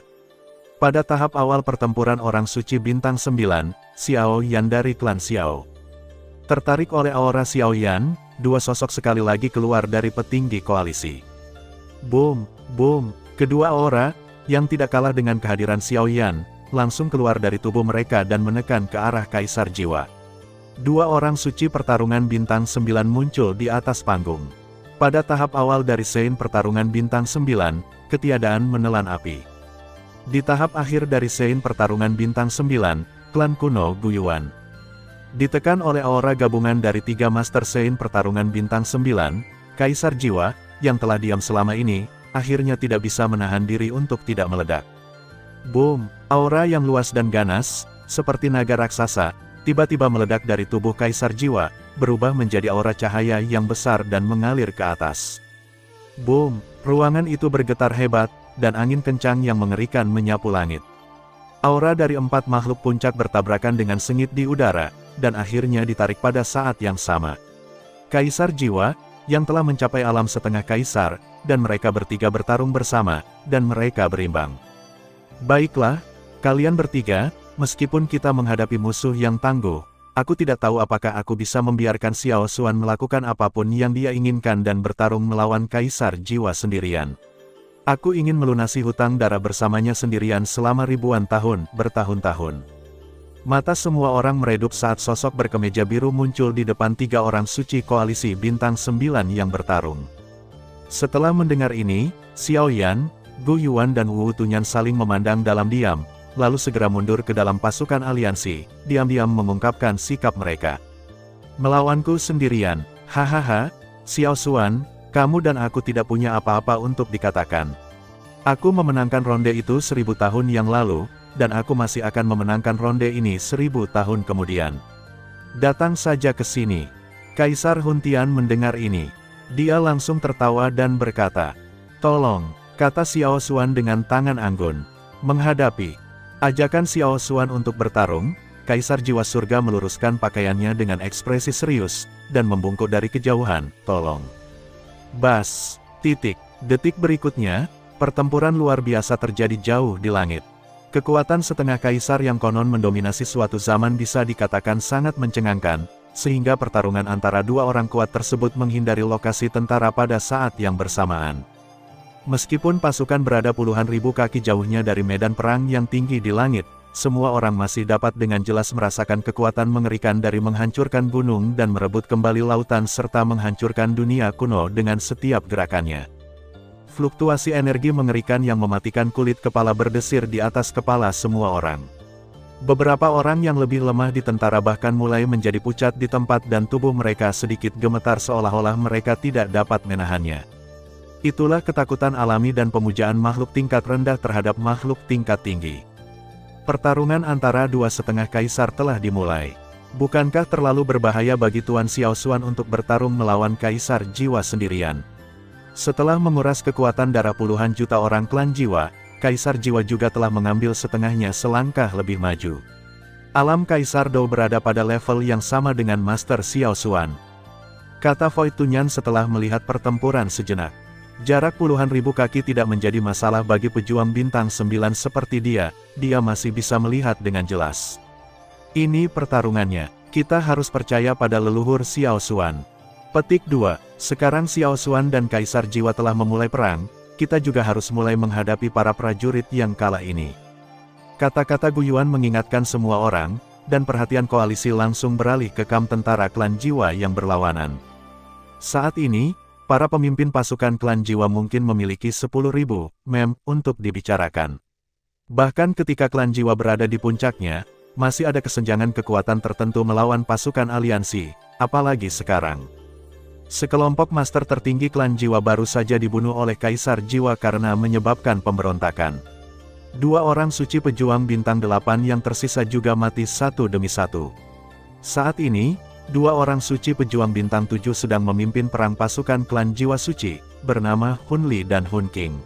Pada tahap awal pertempuran orang suci bintang 9, Xiao Yan dari klan Xiao tertarik oleh aura Xiao Yan, dua sosok sekali lagi keluar dari petinggi koalisi. Boom, boom, kedua aura, yang tidak kalah dengan kehadiran Xiao Yan, langsung keluar dari tubuh mereka dan menekan ke arah Kaisar Jiwa. Dua orang suci pertarungan bintang 9 muncul di atas panggung. Pada tahap awal dari scene pertarungan bintang 9, ketiadaan menelan api. Di tahap akhir dari scene pertarungan bintang 9, klan kuno Guyuan ditekan oleh aura gabungan dari 3 master scene pertarungan bintang 9, Kaisar Jiwa, yang telah diam selama ini, akhirnya tidak bisa menahan diri untuk tidak meledak. Boom, aura yang luas dan ganas, seperti naga raksasa, tiba-tiba meledak dari tubuh Kaisar Jiwa, berubah menjadi aura cahaya yang besar dan mengalir ke atas. Boom, ruangan itu bergetar hebat, dan angin kencang yang mengerikan menyapu langit. Aura dari 4 makhluk puncak bertabrakan dengan sengit di udara, dan akhirnya ditarik pada saat yang sama. Kaisar Jiwa, yang telah mencapai alam setengah kaisar, dan mereka bertiga bertarung bersama, dan mereka berimbang. Baiklah, kalian bertiga, meskipun kita menghadapi musuh yang tangguh, aku tidak tahu apakah aku bisa membiarkan Xiao Xuan melakukan apapun yang dia inginkan dan bertarung melawan Kaisar Jiwa sendirian. Aku ingin melunasi hutang darah bersamanya sendirian selama ribuan tahun, bertahun-tahun. Mata semua orang meredup saat sosok berkemeja biru muncul di depan 3 orang suci koalisi bintang 9 yang bertarung. Setelah mendengar ini, Xiao Yan, Gu Yuan dan Wu Tunyan saling memandang dalam diam, lalu segera mundur ke dalam pasukan aliansi, diam-diam mengungkapkan sikap mereka. Melawanku sendirian, hahaha, Xiao Xuan, kamu dan aku tidak punya apa-apa untuk dikatakan. Aku memenangkan ronde itu 1000 tahun yang lalu, dan aku masih akan memenangkan ronde ini 1000 tahun kemudian. Datang saja ke sini. Kaisar Huntian mendengar ini. Dia langsung tertawa dan berkata, "Tolong," kata Xiao Xuan dengan tangan anggun. Menghadapi ajakan Xiao Xuan untuk bertarung, Kaisar Jiwa Surga meluruskan pakaiannya dengan ekspresi serius, dan membungkuk dari kejauhan, "Tolong." Bas, titik. Detik berikutnya, pertempuran luar biasa terjadi jauh di langit. Kekuatan setengah kaisar yang konon mendominasi suatu zaman bisa dikatakan sangat mencengangkan, sehingga pertarungan antara dua orang kuat tersebut menghindari lokasi tentara pada saat yang bersamaan. Meskipun pasukan berada puluhan ribu kaki jauhnya dari medan perang yang tinggi di langit, semua orang masih dapat dengan jelas merasakan kekuatan mengerikan dari menghancurkan gunung dan merebut kembali lautan serta menghancurkan dunia kuno dengan setiap gerakannya. Fluktuasi energi mengerikan yang mematikan kulit kepala berdesir di atas kepala semua orang. Beberapa orang yang lebih lemah di tentara bahkan mulai menjadi pucat di tempat dan tubuh mereka sedikit gemetar seolah-olah mereka tidak dapat menahannya. Itulah ketakutan alami dan pemujaan makhluk tingkat rendah terhadap makhluk tingkat tinggi. Pertarungan antara dua setengah kaisar telah dimulai. Bukankah terlalu berbahaya bagi Tuan Xiao Xuan untuk bertarung melawan Kaisar Jiwa sendirian? Setelah menguras kekuatan darah puluhan juta orang klan Jiwa, Kaisar Jiwa juga telah mengambil setengahnya selangkah lebih maju. Alam Kaisar Dou berada pada level yang sama dengan Master Xiao Xuan, kata Void Tunyan setelah melihat pertempuran sejenak. Jarak puluhan ribu kaki tidak menjadi masalah bagi pejuang bintang 9 seperti dia masih bisa melihat dengan jelas. Ini pertarungannya, kita harus percaya pada leluhur Xiao Xuan. Petik 2, sekarang Xiao Xuan dan Kaisar Jiwa telah memulai perang, kita juga harus mulai menghadapi para prajurit yang kalah ini. Kata-kata Gu Yuan mengingatkan semua orang, dan perhatian koalisi langsung beralih ke kamp tentara klan Jiwa yang berlawanan. Saat ini, para pemimpin pasukan klan Jiwa mungkin memiliki 10.000 mem untuk dibicarakan. Bahkan ketika klan Jiwa berada di puncaknya, masih ada kesenjangan kekuatan tertentu melawan pasukan aliansi, apalagi sekarang. Sekelompok master tertinggi klan Jiwa baru saja dibunuh oleh Kaisar Jiwa karena menyebabkan pemberontakan. Dua orang suci pejuang bintang 8 yang tersisa juga mati satu demi satu. Saat ini, dua orang suci pejuang bintang 7 sedang memimpin perang pasukan klan Jiwa Suci, bernama Hun Li dan Hun King.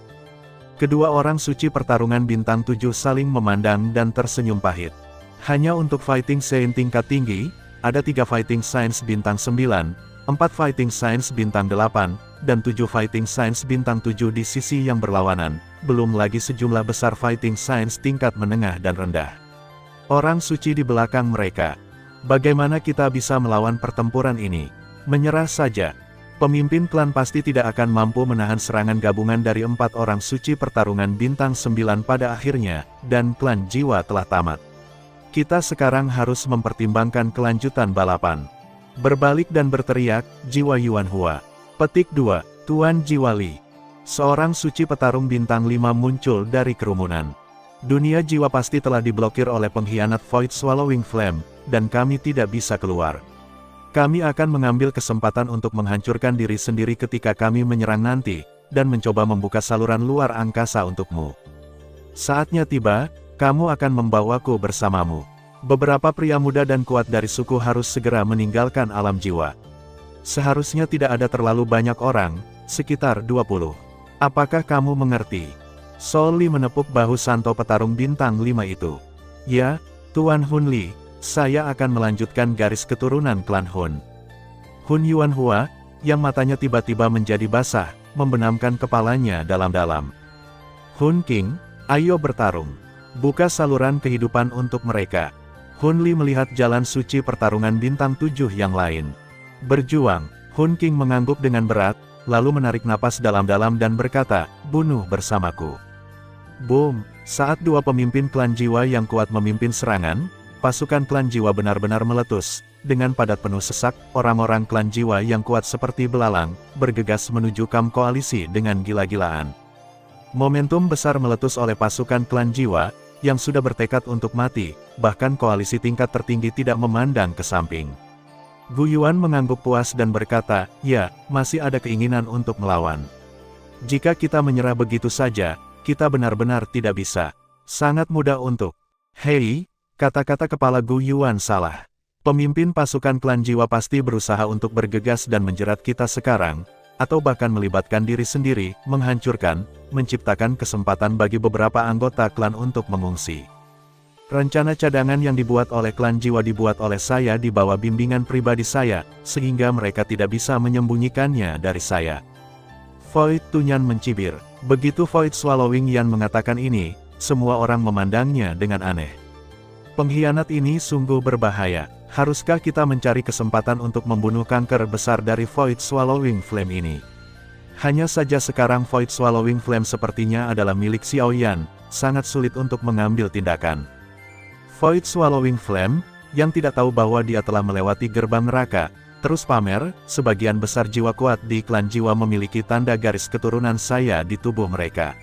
Kedua orang suci pertarungan bintang 7 saling memandang dan tersenyum pahit. Hanya untuk Fighting Saint tingkat tinggi, ada 3 Fighting Saints bintang 9, 4 Fighting Saints bintang 8, dan 7 Fighting Saints bintang 7 di sisi yang berlawanan, belum lagi sejumlah besar Fighting Saints tingkat menengah dan rendah. Orang suci di belakang mereka. Bagaimana kita bisa melawan pertempuran ini? Menyerah saja. Pemimpin klan pasti tidak akan mampu menahan serangan gabungan dari 4 orang suci pertarungan bintang 9 pada akhirnya, dan klan jiwa telah tamat. Kita sekarang harus mempertimbangkan kelanjutan balapan. Berbalik dan berteriak, jiwa Yuan Hua. Petik 2, Tuan Jiwa Li. Seorang suci petarung bintang 5 muncul dari kerumunan. Dunia jiwa pasti telah diblokir oleh pengkhianat Void Swallowing Flame, dan kami tidak bisa keluar. Kami akan mengambil kesempatan untuk menghancurkan diri sendiri ketika kami menyerang nanti, dan mencoba membuka saluran luar angkasa untukmu. Saatnya tiba, kamu akan membawaku bersamamu. Beberapa pria muda dan kuat dari suku harus segera meninggalkan alam jiwa. Seharusnya tidak ada terlalu banyak orang, sekitar 20. Apakah kamu mengerti? Sol Li menepuk bahu Santo petarung bintang 5 itu. Ya, Tuan Hun Li. Saya akan melanjutkan garis keturunan klan Hun. Hun Yuan Hua, yang matanya tiba-tiba menjadi basah, membenamkan kepalanya dalam-dalam. Hun King, ayo bertarung. Buka saluran kehidupan untuk mereka. Hun Li melihat jalan suci pertarungan bintang 7 yang lain. Berjuang, Hun King mengangguk dengan berat, lalu menarik napas dalam-dalam dan berkata, bunuh bersamaku. Boom, saat dua pemimpin klan jiwa yang kuat memimpin serangan, pasukan klan jiwa benar-benar meletus. Dengan padat penuh sesak, orang-orang klan jiwa yang kuat seperti belalang, bergegas menuju kamp koalisi dengan gila-gilaan. Momentum besar meletus oleh pasukan klan jiwa, yang sudah bertekad untuk mati, bahkan koalisi tingkat tertinggi tidak memandang ke samping. Gu Yuan mengangguk puas dan berkata, ya, masih ada keinginan untuk melawan. Jika kita menyerah begitu saja, kita benar-benar tidak bisa. Sangat mudah untuk... Hei! Kata-kata kepala Gu Yuan salah. Pemimpin pasukan klan jiwa pasti berusaha untuk bergegas dan menjerat kita sekarang, atau bahkan melibatkan diri sendiri, menghancurkan, menciptakan kesempatan bagi beberapa anggota klan untuk mengungsi. Rencana cadangan yang dibuat oleh klan jiwa dibuat oleh saya di bawah bimbingan pribadi saya, sehingga mereka tidak bisa menyembunyikannya dari saya. Void Tunyan mencibir. Begitu Void Swallowing Yan mengatakan ini, semua orang memandangnya dengan aneh. Pengkhianat ini sungguh berbahaya. Haruskah kita mencari kesempatan untuk membunuh kanker besar dari Void Swallowing Flame ini? Hanya saja sekarang Void Swallowing Flame sepertinya adalah milik Xiao Yan, sangat sulit untuk mengambil tindakan. Void Swallowing Flame, yang tidak tahu bahwa dia telah melewati gerbang neraka, terus pamer, sebagian besar jiwa kuat di klan jiwa memiliki tanda garis keturunan saya di tubuh mereka.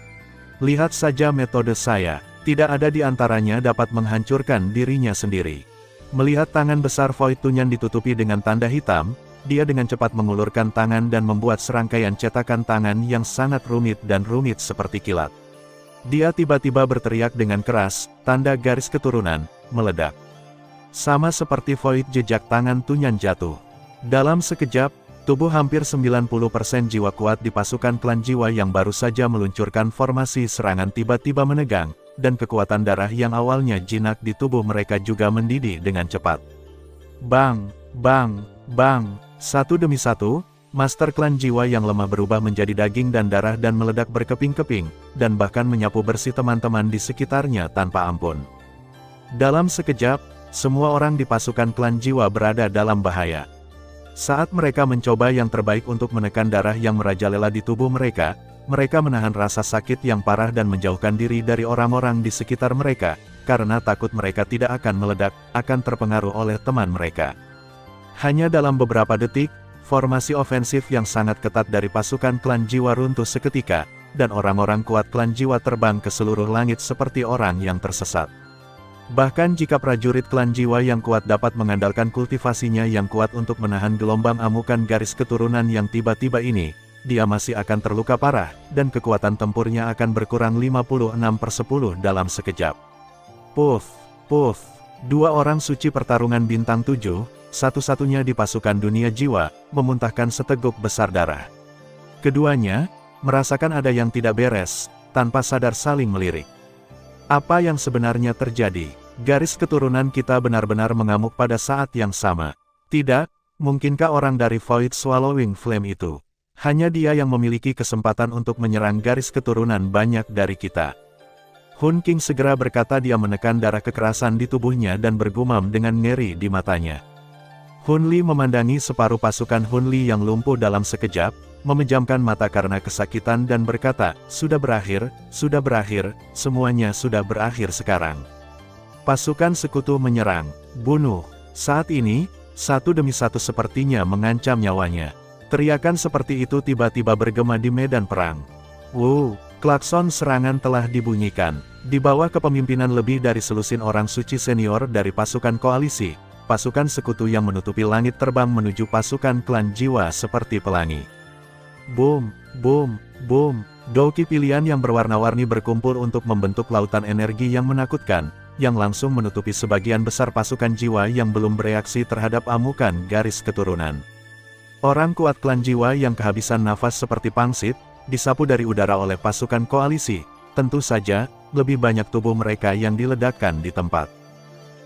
Lihat saja metode saya. Tidak ada di antaranya dapat menghancurkan dirinya sendiri. Melihat tangan besar Void Tunyan ditutupi dengan tanda hitam, dia dengan cepat mengulurkan tangan dan membuat serangkaian cetakan tangan yang sangat rumit seperti kilat. Dia tiba-tiba berteriak dengan keras, tanda garis keturunan, meledak. Sama seperti Void jejak tangan Tunyan jatuh. Dalam sekejap, tubuh hampir 90% jiwa kuat di pasukan klan jiwa yang baru saja meluncurkan formasi serangan tiba-tiba menegang, dan kekuatan darah yang awalnya jinak di tubuh mereka juga mendidih dengan cepat. Bang, bang, bang, satu demi satu, master klan jiwa yang lemah berubah menjadi daging dan darah dan meledak berkeping-keping, dan bahkan menyapu bersih teman-teman di sekitarnya tanpa ampun. Dalam sekejap, semua orang di pasukan klan jiwa berada dalam bahaya. Saat mereka mencoba yang terbaik untuk menekan darah yang merajalela di tubuh mereka, mereka menahan rasa sakit yang parah dan menjauhkan diri dari orang-orang di sekitar mereka, karena takut mereka tidak akan meledak, akan terpengaruh oleh teman mereka. Hanya dalam beberapa detik, formasi ofensif yang sangat ketat dari pasukan klan jiwa runtuh seketika, dan orang-orang kuat klan jiwa terbang ke seluruh langit seperti orang yang tersesat. Bahkan jika prajurit klan jiwa yang kuat dapat mengandalkan kultivasinya yang kuat untuk menahan gelombang amukan garis keturunan yang tiba-tiba ini, dia masih akan terluka parah, dan kekuatan tempurnya akan berkurang 56/10 dalam sekejap. Puff, puff, dua orang suci pertarungan bintang 7, satu-satunya di pasukan dunia jiwa, memuntahkan seteguk besar darah. Keduanya, merasakan ada yang tidak beres, tanpa sadar saling melirik. Apa yang sebenarnya terjadi? Garis keturunan kita benar-benar mengamuk pada saat yang sama. Tidak, mungkinkah orang dari Void Swallowing Flame itu? Hanya dia yang memiliki kesempatan untuk menyerang garis keturunan banyak dari kita. Hun King segera berkata, dia menekan darah kekerasan di tubuhnya dan bergumam dengan ngeri di matanya. Hun Li memandangi separuh pasukan Hun Li yang lumpuh dalam sekejap, memejamkan mata karena kesakitan dan berkata, sudah berakhir, semuanya sudah berakhir sekarang. Pasukan sekutu menyerang, bunuh. Saat ini, satu demi satu sepertinya mengancam nyawanya. Teriakan seperti itu tiba-tiba bergema di medan perang. Wow, klakson serangan telah dibunyikan. Di bawah kepemimpinan lebih dari selusin orang suci senior dari pasukan koalisi, pasukan sekutu yang menutupi langit terbang menuju pasukan klan jiwa seperti pelangi. Boom, boom, boom. Doki pilihan yang berwarna-warni berkumpul untuk membentuk lautan energi yang menakutkan, yang langsung menutupi sebagian besar pasukan jiwa yang belum bereaksi terhadap amukan garis keturunan. Orang kuat klan jiwa yang kehabisan nafas seperti pangsit, disapu dari udara oleh pasukan koalisi. Tentu saja, lebih banyak tubuh mereka yang diledakkan di tempat.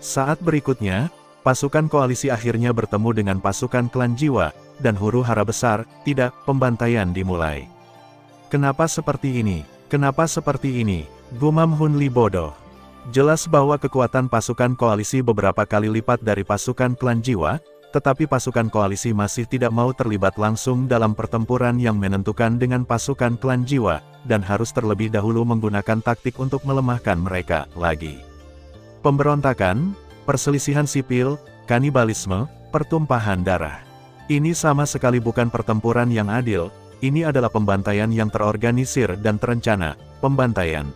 Saat berikutnya, pasukan koalisi akhirnya bertemu dengan pasukan klan jiwa, dan huru-hara besar, tidak, pembantaian dimulai. Kenapa seperti ini? Kenapa seperti ini? Gumam Hun Li bodoh. Jelas bahwa kekuatan pasukan koalisi beberapa kali lipat dari pasukan klan jiwa, tetapi pasukan koalisi masih tidak mau terlibat langsung dalam pertempuran yang menentukan dengan pasukan klan jiwa, dan harus terlebih dahulu menggunakan taktik untuk melemahkan mereka lagi. Pemberontakan, perselisihan sipil, kanibalisme, pertumpahan darah. Ini sama sekali bukan pertempuran yang adil, ini adalah pembantaian yang terorganisir dan terencana, pembantaian.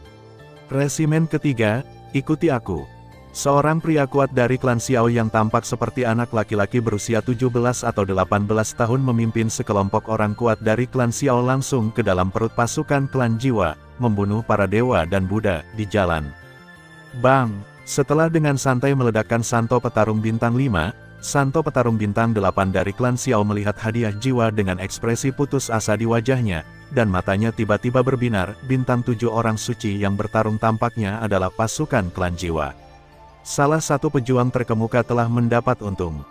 Resimen ketiga, ikuti aku. Seorang pria kuat dari klan Xiao yang tampak seperti anak laki-laki berusia 17 atau 18 tahun memimpin sekelompok orang kuat dari klan Xiao langsung ke dalam perut pasukan klan jiwa, membunuh para dewa dan Buddha di jalan. Bang! Setelah dengan santai meledakkan Santo Petarung Bintang 5, Santo Petarung Bintang 8 dari klan Xiao melihat hadiah jiwa dengan ekspresi putus asa di wajahnya, dan matanya tiba-tiba berbinar. Bintang 7 orang suci yang bertarung tampaknya adalah pasukan klan jiwa. Salah satu pejuang terkemuka telah mendapat untung.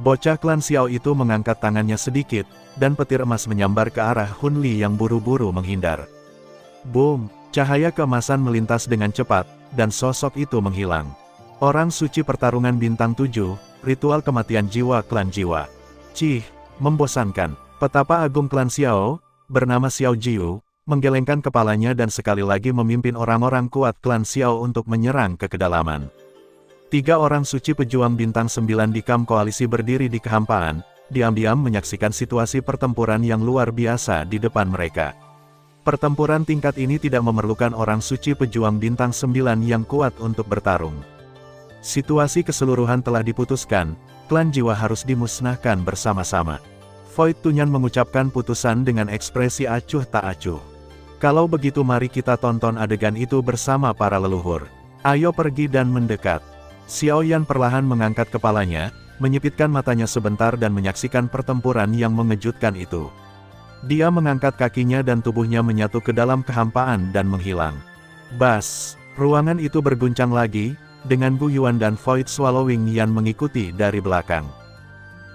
Bocah klan Xiao itu mengangkat tangannya sedikit, dan petir emas menyambar ke arah Hun Li yang buru-buru menghindar. Boom! Cahaya keemasan melintas dengan cepat, dan sosok itu menghilang. Orang suci pertarungan bintang 7, ritual kematian jiwa klan jiwa. Cih, membosankan. Petapa agung klan Xiao, bernama Xiao Jiu, menggelengkan kepalanya dan sekali lagi memimpin orang-orang kuat klan Xiao untuk menyerang ke kedalaman. 3 orang suci pejuang bintang 9 di kamp koalisi berdiri di kehampaan, diam-diam menyaksikan situasi pertempuran yang luar biasa di depan mereka. Pertempuran tingkat ini tidak memerlukan orang suci pejuang bintang 9 yang kuat untuk bertarung. Situasi keseluruhan telah diputuskan, klan jiwa harus dimusnahkan bersama-sama. Void Tunyan mengucapkan putusan dengan ekspresi acuh tak acuh. Kalau begitu mari kita tonton adegan itu bersama para leluhur. Ayo pergi dan mendekat. Xiao Yan perlahan mengangkat kepalanya, menyipitkan matanya sebentar dan menyaksikan pertempuran yang mengejutkan itu. Dia mengangkat kakinya dan tubuhnya menyatu ke dalam kehampaan dan menghilang. Bas! Ruangan itu berguncang lagi, dengan Gu Yuan dan Void Swallowing Yan mengikuti dari belakang.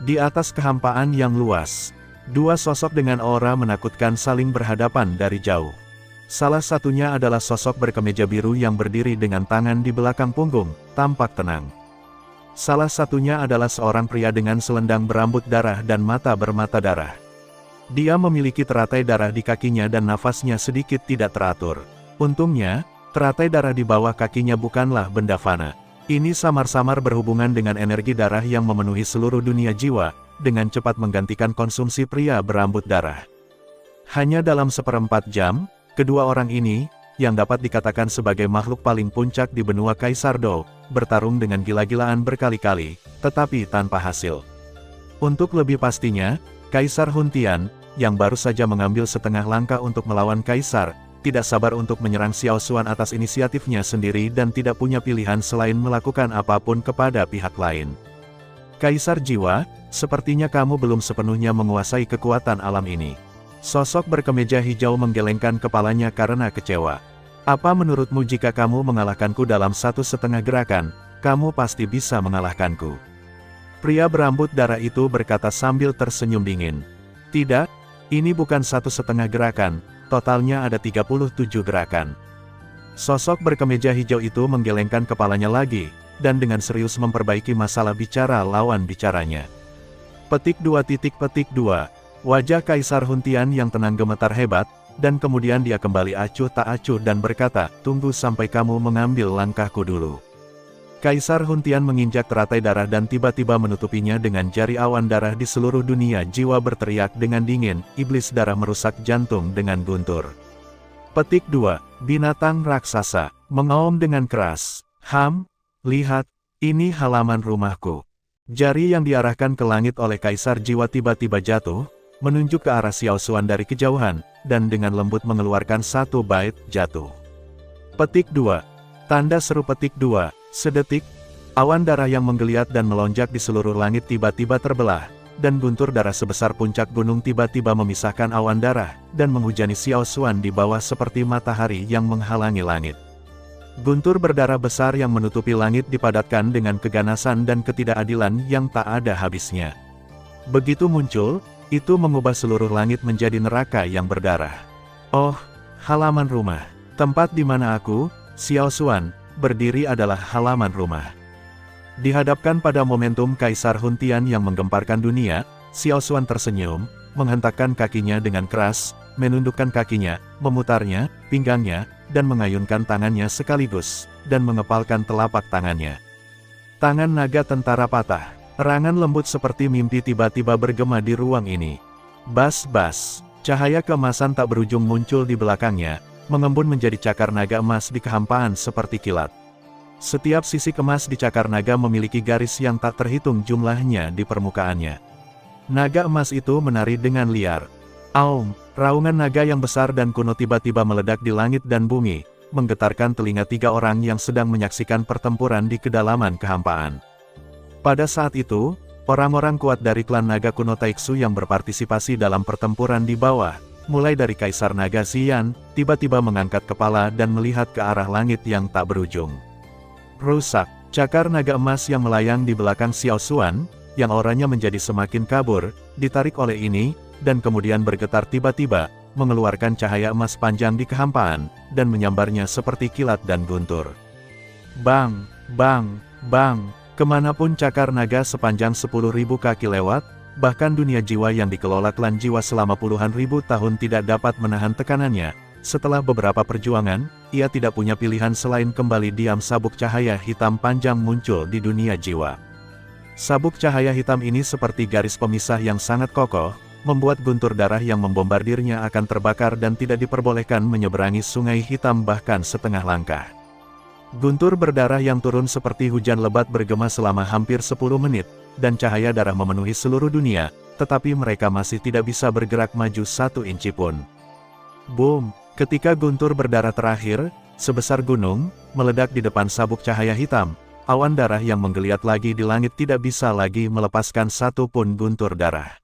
Di atas kehampaan yang luas, 2 sosok dengan aura menakutkan saling berhadapan dari jauh. Salah satunya adalah sosok berkemeja biru yang berdiri dengan tangan di belakang punggung, tampak tenang. Salah satunya adalah seorang pria dengan selendang berambut darah dan mata bermata darah. Dia memiliki teratai darah di kakinya dan nafasnya sedikit tidak teratur. Untungnya, teratai darah di bawah kakinya bukanlah benda fana. Ini samar-samar berhubungan dengan energi darah yang memenuhi seluruh dunia jiwa, dengan cepat menggantikan konsumsi pria berambut darah. Hanya dalam 1/4 jam, kedua orang ini, yang dapat dikatakan sebagai makhluk paling puncak di benua Kaisar Dou, bertarung dengan gila-gilaan berkali-kali, tetapi tanpa hasil. Untuk lebih pastinya, Kaisar Hun Tian, yang baru saja mengambil setengah langkah untuk melawan Kaisar, tidak sabar untuk menyerang Xiao Xuan atas inisiatifnya sendiri dan tidak punya pilihan selain melakukan apapun kepada pihak lain. Kaisar Jiwa, sepertinya kamu belum sepenuhnya menguasai kekuatan alam ini. Sosok berkemeja hijau menggelengkan kepalanya karena kecewa. Apa menurutmu jika kamu mengalahkanku dalam 1,5 gerakan, kamu pasti bisa mengalahkanku. Pria berambut darah itu berkata sambil tersenyum dingin. Tidak, ini bukan 1,5 gerakan, totalnya ada 37 gerakan. Sosok berkemeja hijau itu menggelengkan kepalanya lagi, dan dengan serius memperbaiki masalah bicara lawan bicaranya. Petik 2. Wajah Kaisar Huntian yang tenang gemetar hebat, dan kemudian dia kembali acuh tak acuh dan berkata, tunggu sampai kamu mengambil langkahku dulu. Kaisar Huntian menginjak teratai darah dan tiba-tiba menutupinya dengan jari. Awan darah di seluruh dunia jiwa berteriak dengan dingin, iblis darah merusak jantung dengan guntur. Petik 2. Binatang raksasa, mengaum dengan keras. Lihat, ini halaman rumahku. Jari yang diarahkan ke langit oleh Kaisar Jiwa tiba-tiba jatuh, menunjuk ke arah Xiao Xuan dari kejauhan, dan dengan lembut mengeluarkan satu bait, jatuh. Petik 2. Tanda seru. Petik 2. Sedetik, awan darah yang menggeliat dan melonjak di seluruh langit tiba-tiba terbelah, dan guntur darah sebesar puncak gunung tiba-tiba memisahkan awan darah, dan menghujani Xiao Xuan di bawah seperti matahari yang menghalangi langit. Guntur berdarah besar yang menutupi langit dipadatkan dengan keganasan dan ketidakadilan yang tak ada habisnya. Begitu muncul, itu mengubah seluruh langit menjadi neraka yang berdarah. Oh, halaman rumah. Tempat di mana aku, Xiao Xuan, berdiri adalah halaman rumah. Dihadapkan pada momentum Kaisar Huntian yang menggemparkan dunia, Xiao Xuan tersenyum, menghentakkan kakinya dengan keras, menundukkan kakinya, memutarnya, pinggangnya, dan mengayunkan tangannya sekaligus, dan mengepalkan telapak tangannya. Tangan naga tentara patah. Erangan lembut seperti mimpi tiba-tiba bergema di ruang ini. Bas-bas, cahaya keemasan tak berujung muncul di belakangnya, mengembun menjadi cakar naga emas di kehampaan seperti kilat. Setiap sisi kemas di cakar naga memiliki garis yang tak terhitung jumlahnya di permukaannya. Naga emas itu menari dengan liar. Aum, raungan naga yang besar dan kuno tiba-tiba meledak di langit dan bumi, menggetarkan telinga tiga orang yang sedang menyaksikan pertempuran di kedalaman kehampaan. Pada saat itu, orang-orang kuat dari klan naga kuno Taiksu yang berpartisipasi dalam pertempuran di bawah, mulai dari Kaisar Naga Xian, tiba-tiba mengangkat kepala dan melihat ke arah langit yang tak berujung. Rusak, cakar naga emas yang melayang di belakang Xiao Xuan, yang auranya menjadi semakin kabur, ditarik oleh ini, dan kemudian bergetar tiba-tiba, mengeluarkan cahaya emas panjang di kehampaan, dan menyambarnya seperti kilat dan guntur. Bang, bang, bang. Kemanapun cakar naga sepanjang 10.000 kaki lewat, bahkan dunia jiwa yang dikelola klan jiwa selama puluhan ribu tahun tidak dapat menahan tekanannya. Setelah beberapa perjuangan, ia tidak punya pilihan selain kembali diam. Sabuk cahaya hitam panjang muncul di dunia jiwa. Sabuk cahaya hitam ini seperti garis pemisah yang sangat kokoh, membuat guntur darah yang membombardirnya akan terbakar dan tidak diperbolehkan menyeberangi sungai hitam bahkan setengah langkah. Guntur berdarah yang turun seperti hujan lebat bergema selama hampir 10 menit, dan cahaya darah memenuhi seluruh dunia, tetapi mereka masih tidak bisa bergerak maju 1 inci pun. Boom! Ketika guntur berdarah terakhir, sebesar gunung, meledak di depan sabuk cahaya hitam, awan darah yang menggeliat lagi di langit tidak bisa lagi melepaskan satu pun guntur darah.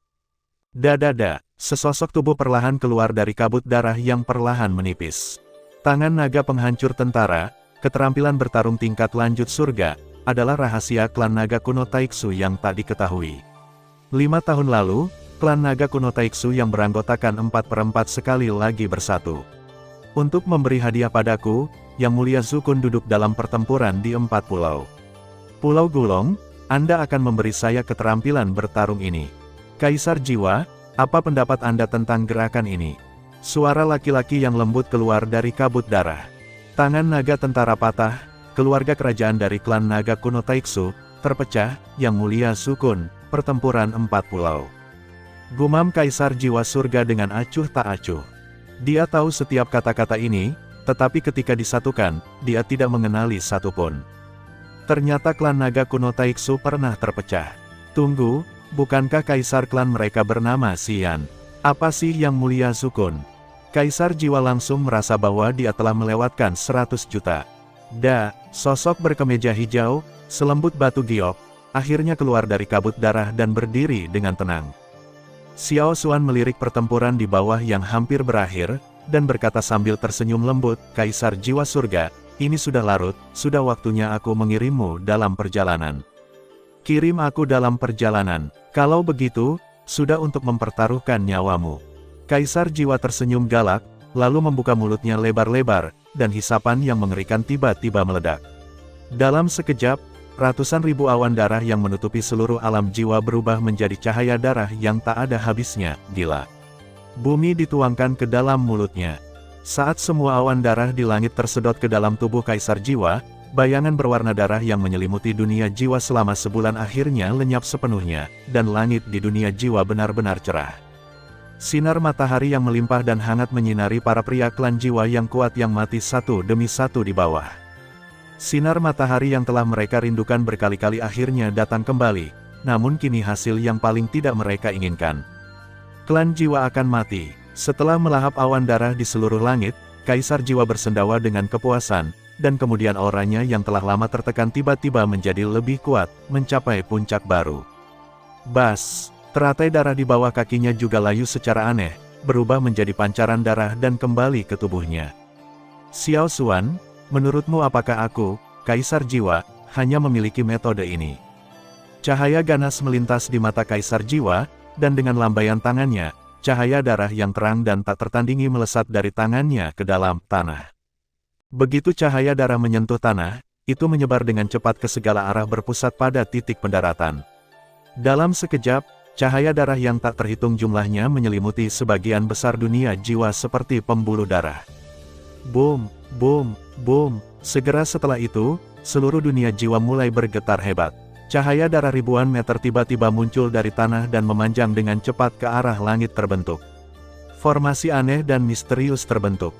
Dadada, sesosok tubuh perlahan keluar dari kabut darah yang perlahan menipis. Tangan naga penghancur tentara, keterampilan bertarung tingkat lanjut surga, adalah rahasia klan naga kuno Taiksu yang tak diketahui. 5 tahun lalu, klan naga kuno Taiksu yang beranggotakan 4/4 sekali lagi bersatu. Untuk memberi hadiah padaku, Yang Mulia Zukun duduk dalam pertempuran di 4 pulau. Pulau Gulong, Anda akan memberi saya keterampilan bertarung ini. Kaisar Jiwa, apa pendapat Anda tentang gerakan ini? Suara laki-laki yang lembut keluar dari kabut darah. Tangan naga tentara patah, keluarga kerajaan dari klan naga kuno Taiksu, terpecah. Yang Mulia Zukun, pertempuran 4 pulau. Gumam Kaisar Jiwa surga dengan acuh tak acuh. Dia tahu setiap kata-kata ini, tetapi ketika disatukan, dia tidak mengenali satupun. Ternyata klan naga kuno Taiksu pernah terpecah. Tunggu, bukankah kaisar klan mereka bernama Xian? Apa sih Yang Mulia Zukun? Kaisar Jiwa langsung merasa bahwa dia telah melewatkan 100 juta. Sosok berkemeja hijau, selembut batu giok, akhirnya keluar dari kabut darah dan berdiri dengan tenang. Xiao Xuan melirik pertempuran di bawah yang hampir berakhir, dan berkata sambil tersenyum lembut, Kaisar Jiwa Surga, ini sudah larut, sudah waktunya aku mengirimmu dalam perjalanan. Kirim aku dalam perjalanan, kalau begitu, sudah untuk mempertaruhkan nyawamu. Kaisar Jiwa tersenyum galak, lalu membuka mulutnya lebar-lebar, dan hisapan yang mengerikan tiba-tiba meledak. Dalam sekejap, Ratusan ribu awan darah yang menutupi seluruh alam jiwa berubah menjadi cahaya darah yang tak ada habisnya, gila. Bumi dituangkan ke dalam mulutnya. Saat semua awan darah di langit tersedot ke dalam tubuh Kaisar Jiwa, bayangan berwarna darah yang menyelimuti dunia jiwa selama sebulan akhirnya lenyap sepenuhnya, dan langit di dunia jiwa benar-benar cerah. Sinar matahari yang melimpah dan hangat menyinari para pria klan jiwa yang kuat yang mati satu demi satu di bawah. Sinar matahari yang telah mereka rindukan berkali-kali akhirnya datang kembali, namun kini hasil yang paling tidak mereka inginkan. Klan jiwa akan mati. Setelah melahap awan darah di seluruh langit, Kaisar Jiwa bersendawa dengan kepuasan, dan kemudian auranya yang telah lama tertekan tiba-tiba menjadi lebih kuat, mencapai puncak baru. Bas! Teratai darah di bawah kakinya juga layu secara aneh, berubah menjadi pancaran darah dan kembali ke tubuhnya. Xiao Xuan, menurutmu apakah aku, Kaisar Jiwa, hanya memiliki metode ini? Cahaya ganas melintas di mata Kaisar Jiwa, dan dengan lambaian tangannya, cahaya darah yang terang dan tak tertandingi melesat dari tangannya ke dalam tanah. Begitu cahaya darah menyentuh tanah, itu menyebar dengan cepat ke segala arah berpusat pada titik pendaratan. Dalam sekejap, cahaya darah yang tak terhitung jumlahnya menyelimuti sebagian besar dunia jiwa seperti pembuluh darah. Boom, boom, boom. Segera setelah itu, seluruh dunia jiwa mulai bergetar hebat. Cahaya darah ribuan meter tiba-tiba muncul dari tanah dan memanjang dengan cepat ke arah langit terbentuk. Formasi aneh dan misterius terbentuk.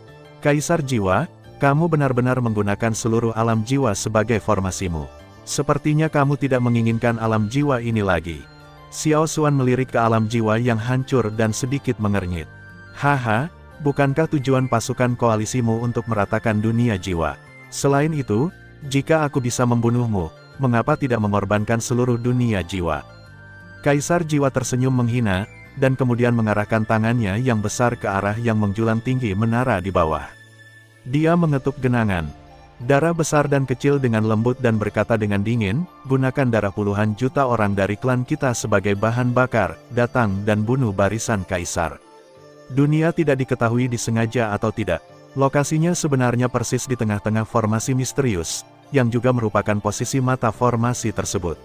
Kaisar Jiwa, kamu benar-benar menggunakan seluruh alam jiwa sebagai formasimu. Sepertinya kamu tidak menginginkan alam jiwa ini lagi. Xiao Xuan melirik ke alam jiwa yang hancur dan sedikit mengernyit. Haha, bukankah tujuan pasukan koalisimu untuk meratakan dunia jiwa? Selain itu, jika aku bisa membunuhmu, mengapa tidak mengorbankan seluruh dunia jiwa? Kaisar Jiwa tersenyum menghina, dan kemudian mengarahkan tangannya yang besar ke arah yang menjulang tinggi menara di bawah. Dia mengetuk genangan darah besar dan kecil dengan lembut dan berkata dengan dingin, gunakan darah puluhan juta orang dari klan kita sebagai bahan bakar, datang dan bunuh barisan Kaisar. Dunia tidak diketahui disengaja atau tidak. Lokasinya sebenarnya persis di tengah-tengah formasi misterius, yang juga merupakan posisi mata formasi tersebut.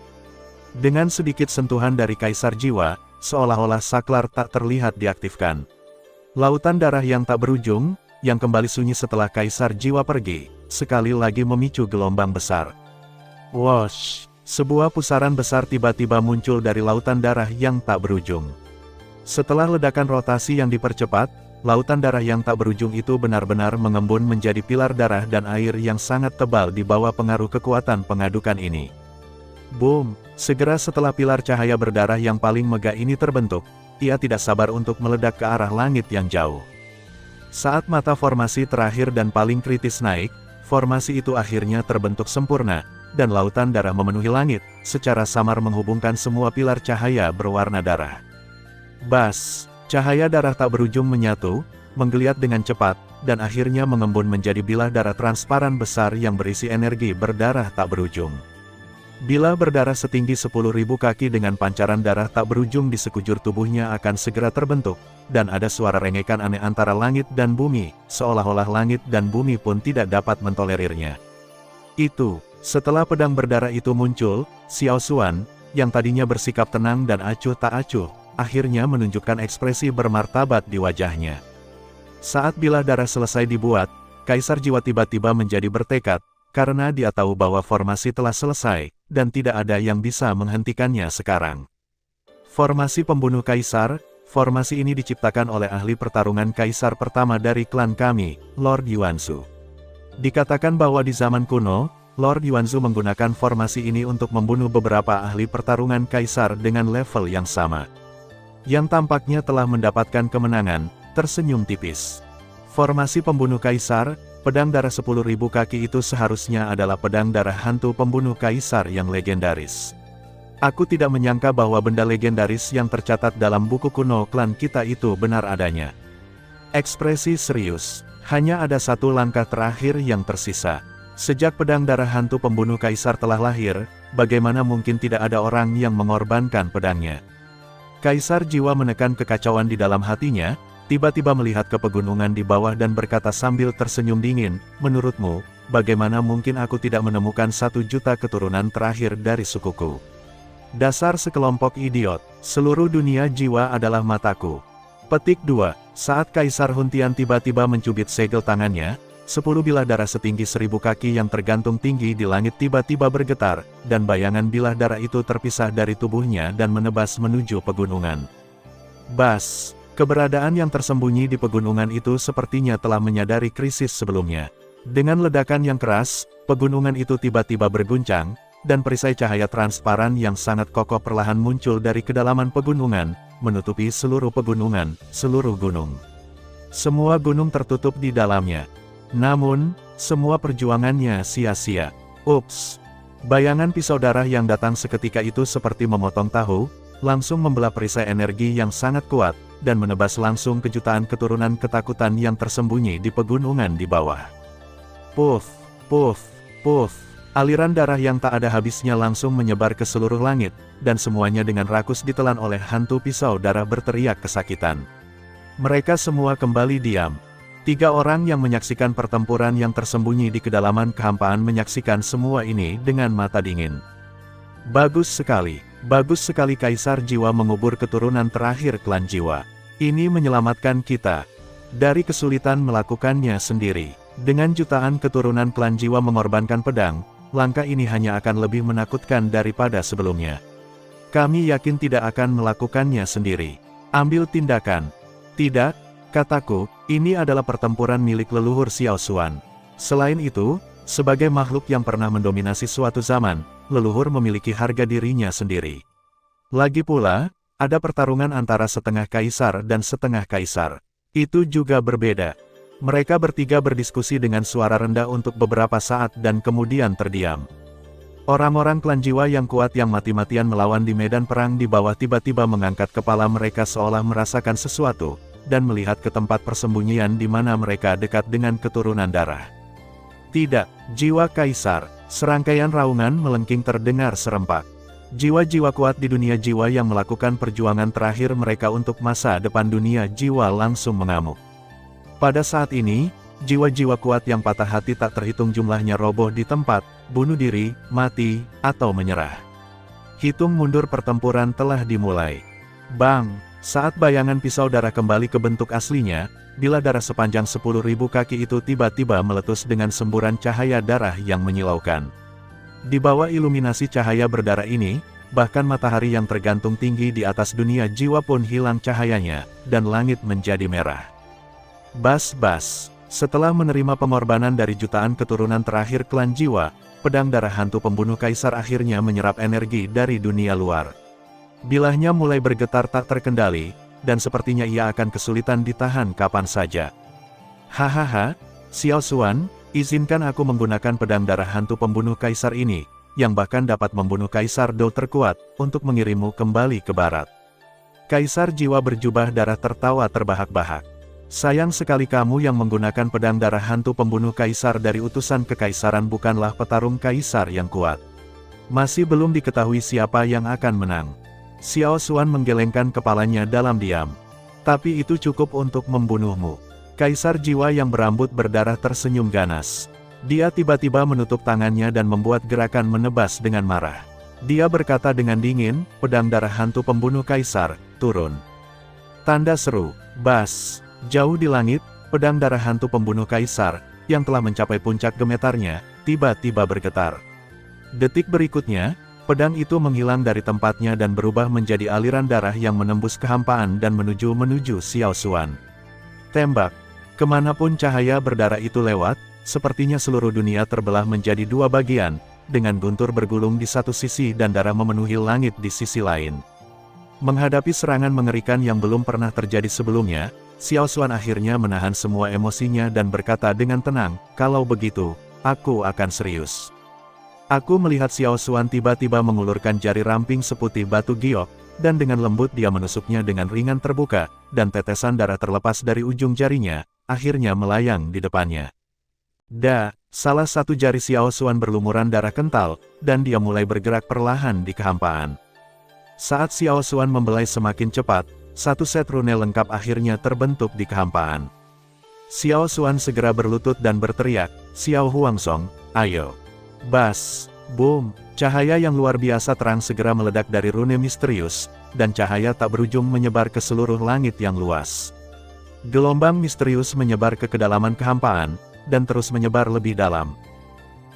Dengan sedikit sentuhan dari Kaisar Jiwa, seolah-olah saklar tak terlihat diaktifkan. Lautan darah yang tak berujung, yang kembali sunyi setelah Kaisar Jiwa pergi, sekali lagi memicu gelombang besar. Wosh! Sebuah pusaran besar tiba-tiba muncul dari lautan darah yang tak berujung. Setelah ledakan rotasi yang dipercepat, lautan darah yang tak berujung itu benar-benar mengembun menjadi pilar darah dan air yang sangat tebal di bawah pengaruh kekuatan pengadukan ini. Boom! Segera setelah pilar cahaya berdarah yang paling megah ini terbentuk, ia tidak sabar untuk meledak ke arah langit yang jauh. Saat mata formasi terakhir dan paling kritis naik, formasi itu akhirnya terbentuk sempurna, dan lautan darah memenuhi langit, secara samar menghubungkan semua pilar cahaya berwarna darah. Bas! Cahaya darah tak berujung menyatu, menggeliat dengan cepat, dan akhirnya mengembun menjadi bilah darah transparan besar yang berisi energi berdarah tak berujung. Bilah berdarah setinggi 10.000 kaki dengan pancaran darah tak berujung di sekujur tubuhnya akan segera terbentuk, dan ada suara rengekan aneh antara langit dan bumi, seolah-olah langit dan bumi pun tidak dapat mentolerirnya. Setelah pedang berdarah itu muncul, Xiao Xuan, yang tadinya bersikap tenang dan acuh tak acuh, akhirnya menunjukkan ekspresi bermartabat di wajahnya. Saat bilah darah selesai dibuat, Kaisar Jiwa tiba-tiba menjadi bertekad, karena dia tahu bahwa formasi telah selesai, dan tidak ada yang bisa menghentikannya sekarang. Formasi pembunuh Kaisar, formasi ini diciptakan oleh ahli pertarungan Kaisar pertama dari klan kami, Lord Yuanzhu. Dikatakan bahwa di zaman kuno, Lord Yuanzhu menggunakan formasi ini untuk membunuh beberapa ahli pertarungan Kaisar dengan level yang sama. Yang tampaknya telah mendapatkan kemenangan, tersenyum tipis. Formasi pembunuh Kaisar, pedang darah 10.000 kaki itu seharusnya adalah pedang darah hantu pembunuh Kaisar yang legendaris. Aku tidak menyangka bahwa benda legendaris yang tercatat dalam buku kuno klan kita itu benar adanya. Ekspresi serius, hanya ada satu langkah terakhir yang tersisa. Sejak pedang darah hantu pembunuh Kaisar telah lahir, bagaimana mungkin tidak ada orang yang mengorbankan pedangnya? Kaisar Jiwa menekan kekacauan di dalam hatinya, tiba-tiba melihat ke pegunungan di bawah dan berkata sambil tersenyum dingin, menurutmu, bagaimana mungkin aku tidak menemukan 1 juta keturunan terakhir dari sukuku? Dasar sekelompok idiot, seluruh dunia jiwa adalah mataku. Petik 2. Saat Kaisar Huntian tiba-tiba mencubit segel tangannya, 10 bilah darah setinggi 1000 kaki yang tergantung tinggi di langit tiba-tiba bergetar, dan bayangan bilah darah itu terpisah dari tubuhnya dan menebas menuju pegunungan. Bas, keberadaan yang tersembunyi di pegunungan itu sepertinya telah menyadari krisis sebelumnya. Dengan ledakan yang keras, pegunungan itu tiba-tiba berguncang, dan perisai cahaya transparan yang sangat kokoh perlahan muncul dari kedalaman pegunungan, menutupi seluruh pegunungan, seluruh gunung. Semua gunung tertutup di dalamnya. Namun, semua perjuangannya sia-sia. Ups! Bayangan pisau darah yang datang seketika itu seperti memotong tahu, langsung membelah perisai energi yang sangat kuat, dan menebas langsung kejutaan keturunan ketakutan yang tersembunyi di pegunungan di bawah. Puff, puff, puff. Aliran darah yang tak ada habisnya langsung menyebar ke seluruh langit, dan semuanya dengan rakus ditelan oleh hantu pisau darah berteriak kesakitan. Mereka semua kembali diam. 3 orang yang menyaksikan pertempuran yang tersembunyi di kedalaman kehampaan menyaksikan semua ini dengan mata dingin. Bagus sekali Kaisar Jiwa mengubur keturunan terakhir klan Jiwa. Ini menyelamatkan kita dari kesulitan melakukannya sendiri. Dengan jutaan keturunan klan Jiwa mengorbankan pedang, langkah ini hanya akan lebih menakutkan daripada sebelumnya. Kami yakin tidak akan melakukannya sendiri. Ambil tindakan. Tidak, kataku, ini adalah pertempuran milik leluhur Xiao Xuan. Selain itu, sebagai makhluk yang pernah mendominasi suatu zaman, leluhur memiliki harga dirinya sendiri. Lagi pula, ada pertarungan antara setengah kaisar dan setengah kaisar. Itu juga berbeda. Mereka bertiga berdiskusi dengan suara rendah untuk beberapa saat dan kemudian terdiam. Orang-orang klan Jiwa yang kuat yang mati-matian melawan di medan perang di bawah tiba-tiba mengangkat kepala mereka seolah merasakan sesuatu, dan melihat ke tempat persembunyian di mana mereka dekat dengan keturunan darah. Tidak, jiwa kaisar, serangkaian raungan melengking terdengar serempak. Jiwa-jiwa kuat di dunia jiwa yang melakukan perjuangan terakhir mereka untuk masa depan dunia jiwa langsung mengamuk. Pada saat ini, jiwa-jiwa kuat yang patah hati tak terhitung jumlahnya roboh di tempat, bunuh diri, mati, atau menyerah. Hitung mundur pertempuran telah dimulai. Bang! Saat bayangan pisau darah kembali ke bentuk aslinya, bilah darah sepanjang 10.000 kaki itu tiba-tiba meletus dengan semburan cahaya darah yang menyilaukan. Di bawah iluminasi cahaya berdarah ini, bahkan matahari yang tergantung tinggi di atas dunia jiwa pun hilang cahayanya, dan langit menjadi merah. Bas-bas, setelah menerima pengorbanan dari jutaan keturunan terakhir klan Jiwa, pedang darah hantu pembunuh kaisar akhirnya menyerap energi dari dunia luar. Bilahnya mulai bergetar tak terkendali, dan sepertinya ia akan kesulitan ditahan kapan saja. Hahaha, Xiao Xuan, izinkan aku menggunakan pedang darah hantu pembunuh kaisar ini, yang bahkan dapat membunuh kaisar Dou terkuat, untuk mengirimmu kembali ke barat. Kaisar Jiwa berjubah darah tertawa terbahak-bahak. Sayang sekali kamu yang menggunakan pedang darah hantu pembunuh kaisar dari utusan kekaisaran bukanlah petarung kaisar yang kuat. Masih belum diketahui siapa yang akan menang. Xiao Xuan menggelengkan kepalanya dalam diam. Tapi itu cukup untuk membunuhmu. Kaisar Jiwa yang berambut berdarah tersenyum ganas. Dia tiba-tiba menutup tangannya dan membuat gerakan menebas dengan marah. Dia berkata dengan dingin, pedang darah hantu pembunuh kaisar, turun. Tanda seru, bas. Jauh di langit, pedang darah hantu pembunuh kaisar, yang telah mencapai puncak gemetarnya, tiba-tiba bergetar. Detik berikutnya, pedang itu menghilang dari tempatnya dan berubah menjadi aliran darah yang menembus kehampaan dan menuju Xiao Xuan. Tembak. Kemanapun cahaya berdarah itu lewat, sepertinya seluruh dunia terbelah menjadi 2 bagian, dengan guntur bergulung di satu sisi dan darah memenuhi langit di sisi lain. Menghadapi serangan mengerikan yang belum pernah terjadi sebelumnya, Xiao Xuan akhirnya menahan semua emosinya dan berkata dengan tenang, kalau begitu, aku akan serius. Aku melihat Xiao Xuan tiba-tiba mengulurkan jari ramping seputih batu giok, dan dengan lembut dia menusuknya dengan ringan terbuka, dan tetesan darah terlepas dari ujung jarinya, akhirnya melayang di depannya. Salah satu jari Xiao Xuan berlumuran darah kental, dan dia mulai bergerak perlahan di kehampaan. Saat Xiao Xuan membelai semakin cepat, satu set rune lengkap akhirnya terbentuk di kehampaan. Xiao Xuan segera berlutut dan berteriak, Xiao Huangsong, ayo. Bas, boom, cahaya yang luar biasa terang segera meledak dari rune misterius, dan cahaya tak berujung menyebar ke seluruh langit yang luas. Gelombang misterius menyebar ke kedalaman kehampaan, dan terus menyebar lebih dalam.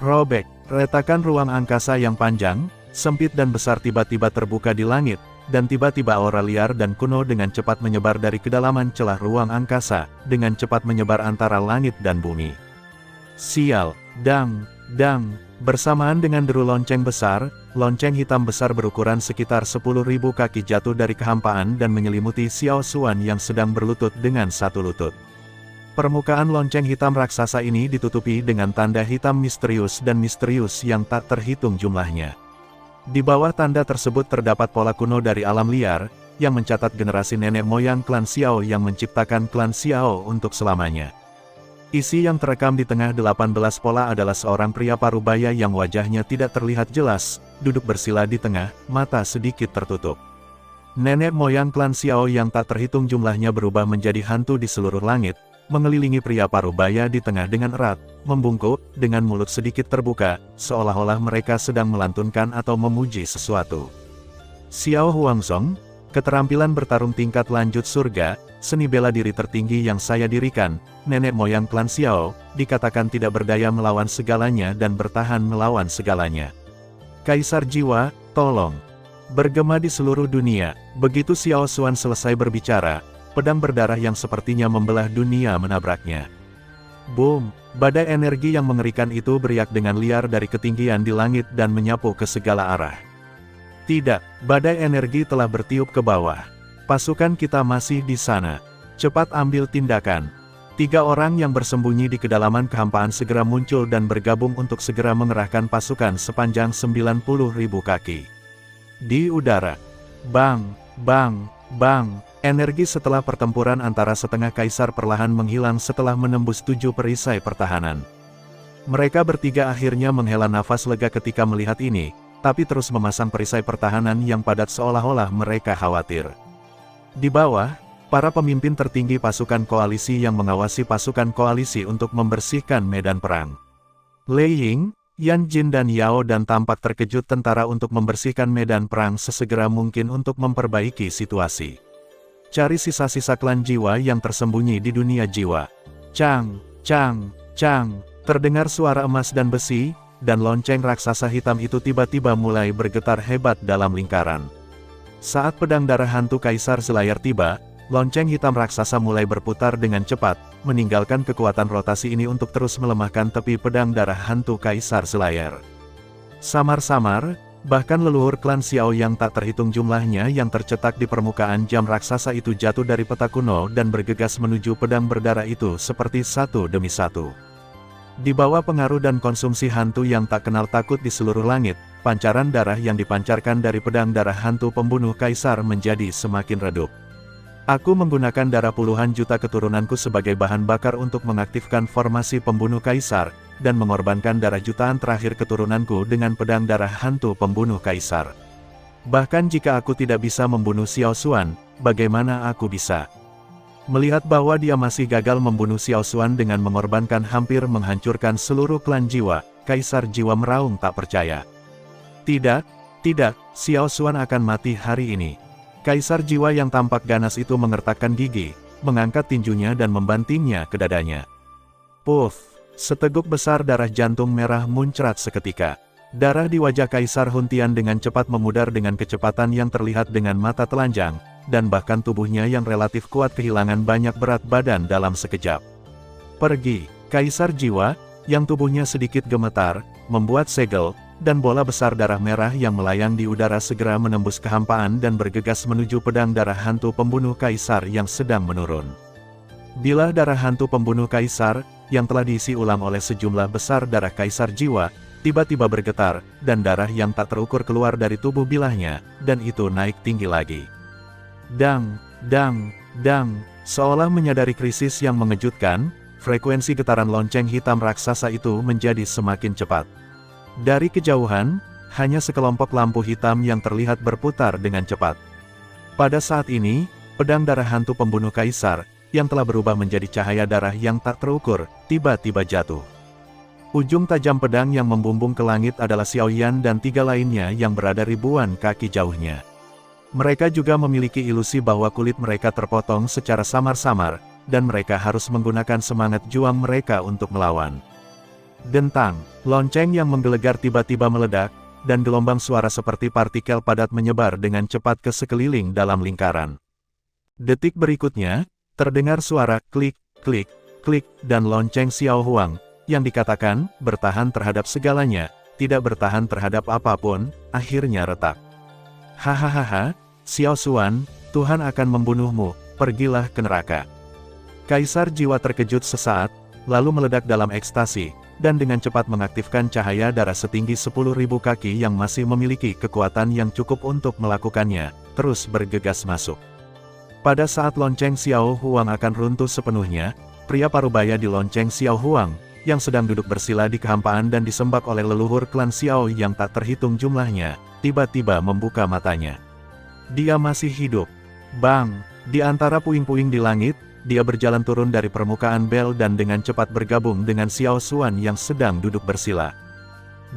Robek, retakan ruang angkasa yang panjang, sempit dan besar tiba-tiba terbuka di langit, dan tiba-tiba aura liar dan kuno dengan cepat menyebar dari kedalaman celah ruang angkasa, dengan cepat menyebar antara langit dan bumi. Sial, dang, bersamaan dengan deru lonceng besar, lonceng hitam besar berukuran sekitar 10.000 kaki jatuh dari kehampaan dan menyelimuti Xiao Xuan yang sedang berlutut dengan satu lutut. Permukaan lonceng hitam raksasa ini ditutupi dengan tanda hitam misterius yang tak terhitung jumlahnya. Di bawah tanda tersebut terdapat pola kuno dari alam liar, yang mencatat generasi nenek moyang klan Xiao yang menciptakan klan Xiao untuk selamanya. Isi yang terekam di tengah 18 pola adalah seorang pria parubaya yang wajahnya tidak terlihat jelas, duduk bersila di tengah, mata sedikit tertutup. Nenek moyang klan Xiao yang tak terhitung jumlahnya berubah menjadi hantu di seluruh langit, mengelilingi pria parubaya di tengah dengan erat, membungkuk, dengan mulut sedikit terbuka, seolah-olah mereka sedang melantunkan atau memuji sesuatu. Xiao Huangsong, keterampilan bertarung tingkat lanjut surga, seni bela diri tertinggi yang saya dirikan, nenek moyang klan Xiao, dikatakan tidak berdaya melawan segalanya dan bertahan melawan segalanya. Kaisar jiwa, tolong. Bergema di seluruh dunia, begitu Xiao Xuan selesai berbicara, pedang berdarah yang sepertinya membelah dunia menabraknya. Boom, badai energi yang mengerikan itu beriak dengan liar dari ketinggian di langit dan menyapu ke segala arah. Tidak, badai energi telah bertiup ke bawah. Pasukan kita masih di sana. Cepat ambil tindakan. 3 orang yang bersembunyi di kedalaman kehampaan segera muncul dan bergabung untuk segera mengerahkan pasukan sepanjang 90.000 kaki. Di udara. Bang, bang, bang. Energi setelah pertempuran antara setengah kaisar perlahan menghilang setelah menembus 7 perisai pertahanan. Mereka bertiga akhirnya menghela nafas lega ketika melihat ini, tapi terus memasang perisai pertahanan yang padat seolah-olah mereka khawatir. Di bawah, para pemimpin tertinggi pasukan koalisi yang mengawasi pasukan koalisi untuk membersihkan medan perang. Lei Ying, Yan Jin dan Yao dan tampak terkejut tentara untuk membersihkan medan perang sesegera mungkin untuk memperbaiki situasi. Cari sisa-sisa klan jiwa yang tersembunyi di dunia jiwa. Cang, cang, cang, terdengar suara emas dan besi, dan lonceng raksasa hitam itu tiba-tiba mulai bergetar hebat dalam lingkaran. Saat pedang darah hantu kaisar selayar tiba, lonceng hitam raksasa mulai berputar dengan cepat, meninggalkan kekuatan rotasi ini untuk terus melemahkan tepi pedang darah hantu kaisar selayar. Samar-samar, bahkan leluhur klan Xiao yang tak terhitung jumlahnya yang tercetak di permukaan jam raksasa itu jatuh dari peta kuno dan bergegas menuju pedang berdarah itu seperti satu demi satu. Di bawah pengaruh dan konsumsi hantu yang tak kenal takut di seluruh langit, pancaran darah yang dipancarkan dari pedang darah hantu pembunuh kaisar menjadi semakin redup. Aku menggunakan darah puluhan juta keturunanku sebagai bahan bakar untuk mengaktifkan formasi pembunuh kaisar, dan mengorbankan darah jutaan terakhir keturunanku dengan pedang darah hantu pembunuh kaisar. Bahkan jika aku tidak bisa membunuh Xiao Xuan, bagaimana aku bisa melihat bahwa dia masih gagal membunuh Xiao Xuan dengan mengorbankan hampir menghancurkan seluruh klan jiwa? Kaisar jiwa meraung tak percaya. Tidak, Xiao Xuan akan mati hari ini. Kaisar jiwa yang tampak ganas itu mengertakkan gigi, mengangkat tinjunya dan membantingnya ke dadanya. Puff! Seteguk besar darah jantung merah muncrat seketika. Darah di wajah Kaisar Huntian dengan cepat memudar dengan kecepatan yang terlihat dengan mata telanjang, dan bahkan tubuhnya yang relatif kuat kehilangan banyak berat badan dalam sekejap. Pergi, Kaisar jiwa, yang tubuhnya sedikit gemetar, membuat segel, dan bola besar darah merah yang melayang di udara segera menembus kehampaan dan bergegas menuju pedang darah hantu pembunuh Kaisar yang sedang menurun. Bilah darah hantu pembunuh Kaisar, yang telah diisi ulang oleh sejumlah besar darah Kaisar jiwa, tiba-tiba bergetar, dan darah yang tak terukur keluar dari tubuh bilahnya, dan itu naik tinggi lagi. Dang, dang, dang, seolah menyadari krisis yang mengejutkan, frekuensi getaran lonceng hitam raksasa itu menjadi semakin cepat. Dari kejauhan, hanya sekelompok lampu hitam yang terlihat berputar dengan cepat. Pada saat ini, pedang darah hantu pembunuh Kaisar, yang telah berubah menjadi cahaya darah yang tak terukur, tiba-tiba jatuh. Ujung tajam pedang yang membumbung ke langit adalah Xiaoyan dan 3 lainnya yang berada ribuan kaki jauhnya. Mereka juga memiliki ilusi bahwa kulit mereka terpotong secara samar-samar, dan mereka harus menggunakan semangat juang mereka untuk melawan. Dentang, lonceng yang menggelegar tiba-tiba meledak, dan gelombang suara seperti partikel padat menyebar dengan cepat ke sekeliling dalam lingkaran. Detik berikutnya, terdengar suara klik, klik, klik, dan lonceng Xiao Huang, yang dikatakan bertahan terhadap segalanya, tidak bertahan terhadap apapun, akhirnya retak. Hahaha, Xiao Xuan, Tuhan akan membunuhmu, pergilah ke neraka. Kaisar Jiwa terkejut sesaat, lalu meledak dalam ekstasi, dan dengan cepat mengaktifkan cahaya darah setinggi 10.000 kaki yang masih memiliki kekuatan yang cukup untuk melakukannya, terus bergegas masuk. Pada saat lonceng Xiao Huang akan runtuh sepenuhnya, pria parubaya di lonceng Xiao Huang, yang sedang duduk bersila di kehampaan dan disembah oleh leluhur klan Xiao yang tak terhitung jumlahnya, tiba-tiba membuka matanya. Dia masih hidup. Bang! Di antara puing-puing di langit, dia berjalan turun dari permukaan bel dan dengan cepat bergabung dengan Xiao Xuan yang sedang duduk bersila.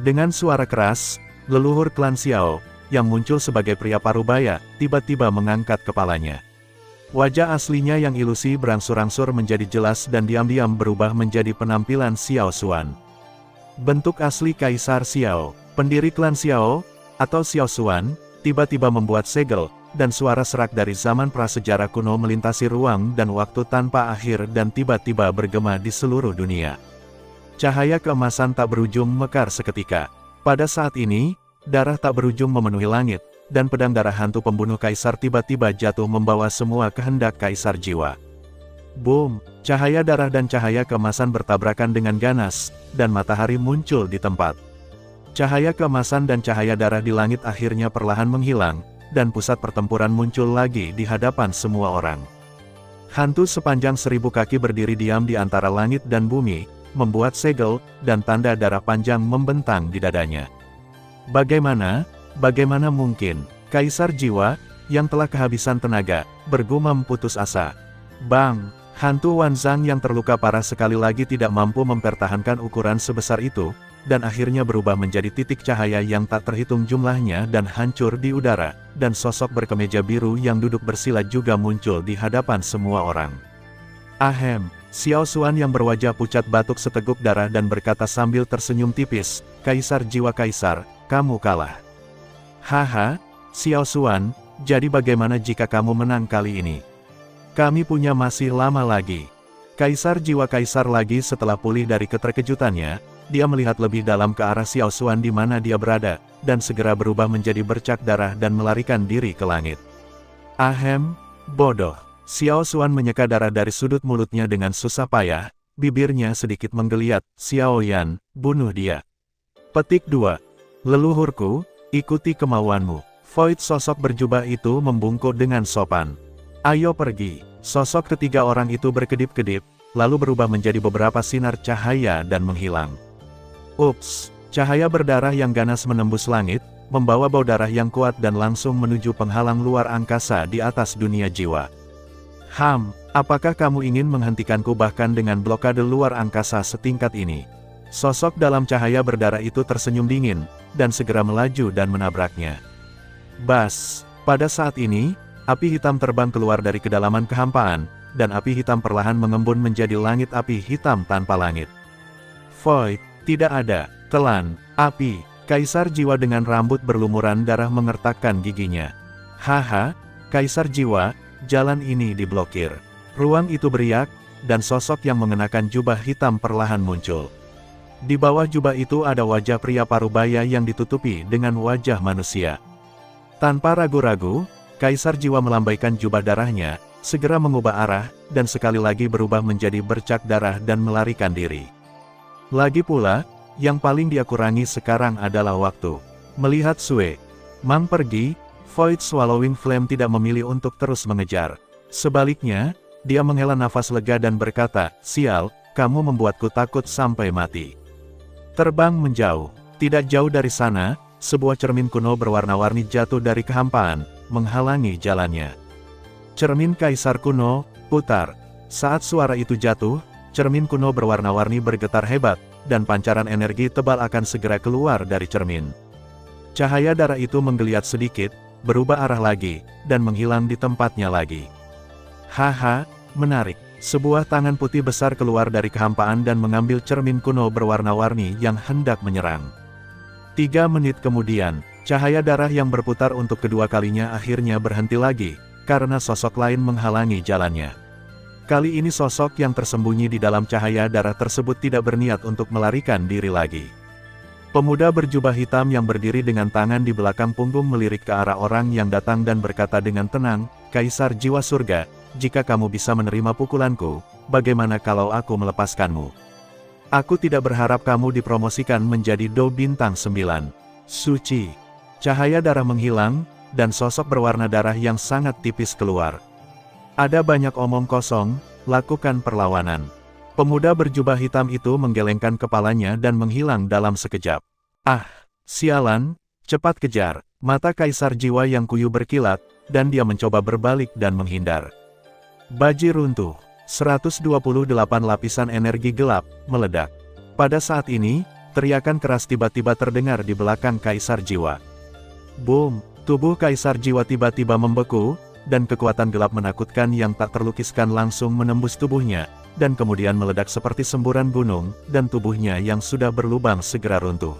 Dengan suara keras, leluhur klan Xiao, yang muncul sebagai pria parubaya, tiba-tiba mengangkat kepalanya. Wajah aslinya yang ilusi berangsur-angsur menjadi jelas dan diam-diam berubah menjadi penampilan Xiao Xuan. Bentuk asli Kaisar Xiao, pendiri klan Xiao, atau Xiao Xuan, tiba-tiba membuat segel, dan suara serak dari zaman prasejarah kuno melintasi ruang dan waktu tanpa akhir dan tiba-tiba bergema di seluruh dunia. Cahaya keemasan tak berujung mekar seketika. Pada saat ini, darah tak berujung memenuhi langit, dan pedang darah hantu pembunuh kaisar tiba-tiba jatuh membawa semua kehendak Kaisar Jiwa. Boom! Cahaya darah dan cahaya keemasan bertabrakan dengan ganas, dan matahari muncul di tempat. Cahaya keemasan dan cahaya darah di langit akhirnya perlahan menghilang, dan pusat pertempuran muncul lagi di hadapan semua orang. Hantu sepanjang 1000 kaki berdiri diam di antara langit dan bumi, membuat segel, dan tanda darah panjang membentang di dadanya. Bagaimana mungkin? Kaisar Jiwa, yang telah kehabisan tenaga, bergumam putus asa. Bang! Hantu Wanzang yang terluka parah sekali lagi tidak mampu mempertahankan ukuran sebesar itu, dan akhirnya berubah menjadi titik cahaya yang tak terhitung jumlahnya dan hancur di udara, dan sosok berkemeja biru yang duduk bersila juga muncul di hadapan semua orang. Ahem! Xiao Xuan yang berwajah pucat batuk seteguk darah dan berkata sambil tersenyum tipis, Kaisar Jiwa Kaisar, kamu kalah. Haha, Xiao Xuan, jadi bagaimana jika kamu menang kali ini? Kami punya masih lama lagi. Kaisar Jiwa Kaisar lagi setelah pulih dari keterkejutannya, dia melihat lebih dalam ke arah Xiao Xuan di mana dia berada, dan segera berubah menjadi bercak darah dan melarikan diri ke langit. Ahem, bodoh. Xiao Xuan menyeka darah dari sudut mulutnya dengan susah payah, bibirnya sedikit menggeliat, Xiao Yan, bunuh dia. Petik 2. Leluhurku, ikuti kemauanmu. Void sosok berjubah itu membungkuk dengan sopan. Ayo pergi. Sosok ketiga orang itu berkedip-kedip, lalu berubah menjadi beberapa sinar cahaya dan menghilang. Ups, cahaya berdarah yang ganas menembus langit, membawa bau darah yang kuat dan langsung menuju penghalang luar angkasa di atas dunia jiwa. Apakah kamu ingin menghentikanku bahkan dengan blokade luar angkasa setingkat ini? Sosok dalam cahaya berdarah itu tersenyum dingin, dan segera melaju dan menabraknya. Bas! Pada saat ini, api hitam terbang keluar dari kedalaman kehampaan, dan api hitam perlahan mengembun menjadi langit api hitam tanpa langit. Void, tidak ada, telan, api. Kaisar Jiwa dengan rambut berlumuran darah mengertakkan giginya. Haha, Kaisar Jiwa, jalan ini diblokir. Ruang itu beriak, dan sosok yang mengenakan jubah hitam perlahan muncul. Di bawah jubah itu ada wajah pria parubaya yang ditutupi dengan wajah manusia. Tanpa ragu-ragu, Kaisar Jiwa melambaikan jubah darahnya, segera mengubah arah, dan sekali lagi berubah menjadi bercak darah dan melarikan diri. Lagi pula, yang paling dia kurangi sekarang adalah waktu. Melihat Sue Mang pergi, Void Swallowing Flame tidak memilih untuk terus mengejar. Sebaliknya, dia menghela nafas lega dan berkata, sial, kamu membuatku takut sampai mati. Terbang menjauh. Tidak jauh dari sana, sebuah cermin kuno berwarna-warni jatuh dari kehampaan, menghalangi jalannya. Cermin Kaisar kuno, putar. Saat suara itu jatuh, cermin kuno berwarna-warni bergetar hebat, dan pancaran energi tebal akan segera keluar dari cermin. Cahaya darah itu menggeliat sedikit, berubah arah lagi, dan menghilang di tempatnya lagi. Haha, menarik. Sebuah tangan putih besar keluar dari kehampaan dan mengambil cermin kuno berwarna-warni yang hendak menyerang. 3 menit kemudian, cahaya darah yang berputar untuk kedua kalinya akhirnya berhenti lagi, karena sosok lain menghalangi jalannya. Kali ini sosok yang tersembunyi di dalam cahaya darah tersebut tidak berniat untuk melarikan diri lagi. Pemuda berjubah hitam yang berdiri dengan tangan di belakang punggung melirik ke arah orang yang datang dan berkata dengan tenang, "Kaisar jiwa surga, jika kamu bisa menerima pukulanku, bagaimana kalau aku melepaskanmu? Aku tidak berharap kamu dipromosikan menjadi Do Bintang 9. Suci." Cahaya darah menghilang, dan sosok berwarna darah yang sangat tipis keluar. "Ada banyak omong kosong, lakukan perlawanan." Pemuda berjubah hitam itu menggelengkan kepalanya dan menghilang dalam sekejap. "Ah, sialan, cepat kejar." Mata kaisar jiwa yang kuyu berkilat, dan dia mencoba berbalik dan menghindar. Baji runtuh. 128 lapisan energi gelap meledak. Pada saat ini, teriakan keras tiba-tiba terdengar di belakang kaisar jiwa. Boom! Tubuh kaisar jiwa tiba-tiba membeku, dan kekuatan gelap menakutkan yang tak terlukiskan langsung menembus tubuhnya, dan kemudian meledak seperti semburan gunung, dan tubuhnya yang sudah berlubang segera runtuh.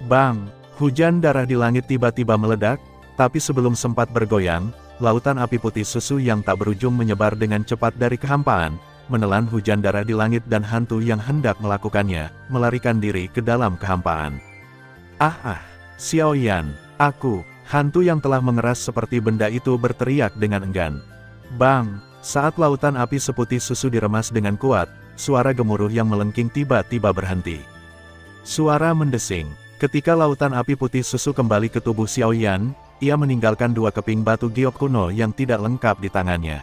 Bang! Hujan darah di langit tiba-tiba meledak, tapi sebelum sempat bergoyang, lautan api putih susu yang tak berujung menyebar dengan cepat dari kehampaan, menelan hujan darah di langit dan hantu yang hendak melakukannya, melarikan diri ke dalam kehampaan. Xiao Yan, aku, hantu yang telah mengeras seperti benda itu berteriak dengan enggan. Bang! Saat lautan api seputih susu diremas dengan kuat, suara gemuruh yang melengking tiba-tiba berhenti. Suara mendesing. Ketika lautan api putih susu kembali ke tubuh Xiao Yan, ia meninggalkan 2 keping batu giok kuno yang tidak lengkap di tangannya.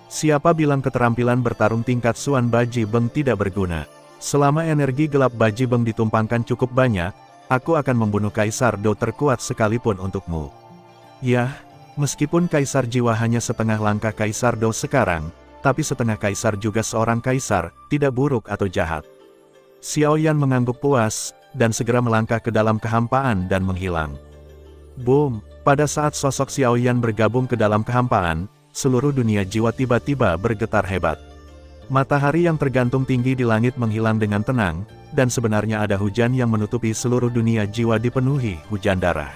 Siapa bilang keterampilan bertarung tingkat Suan Baji Beng tidak berguna? Selama energi gelap Baji Beng ditumpangkan cukup banyak, aku akan membunuh Kaisar Do terkuat sekalipun untukmu. Yah, meskipun Kaisar jiwa hanya setengah langkah Kaisar Do sekarang, tapi setengah Kaisar juga seorang Kaisar, tidak buruk atau jahat. Xiao Yan mengangguk puas, dan segera melangkah ke dalam kehampaan dan menghilang. Boom! Pada saat sosok Xiao Yan bergabung ke dalam kehampaan, seluruh dunia jiwa tiba-tiba bergetar hebat. Matahari yang tergantung tinggi di langit menghilang dengan tenang, dan sebenarnya ada hujan yang menutupi seluruh dunia jiwa dipenuhi hujan darah.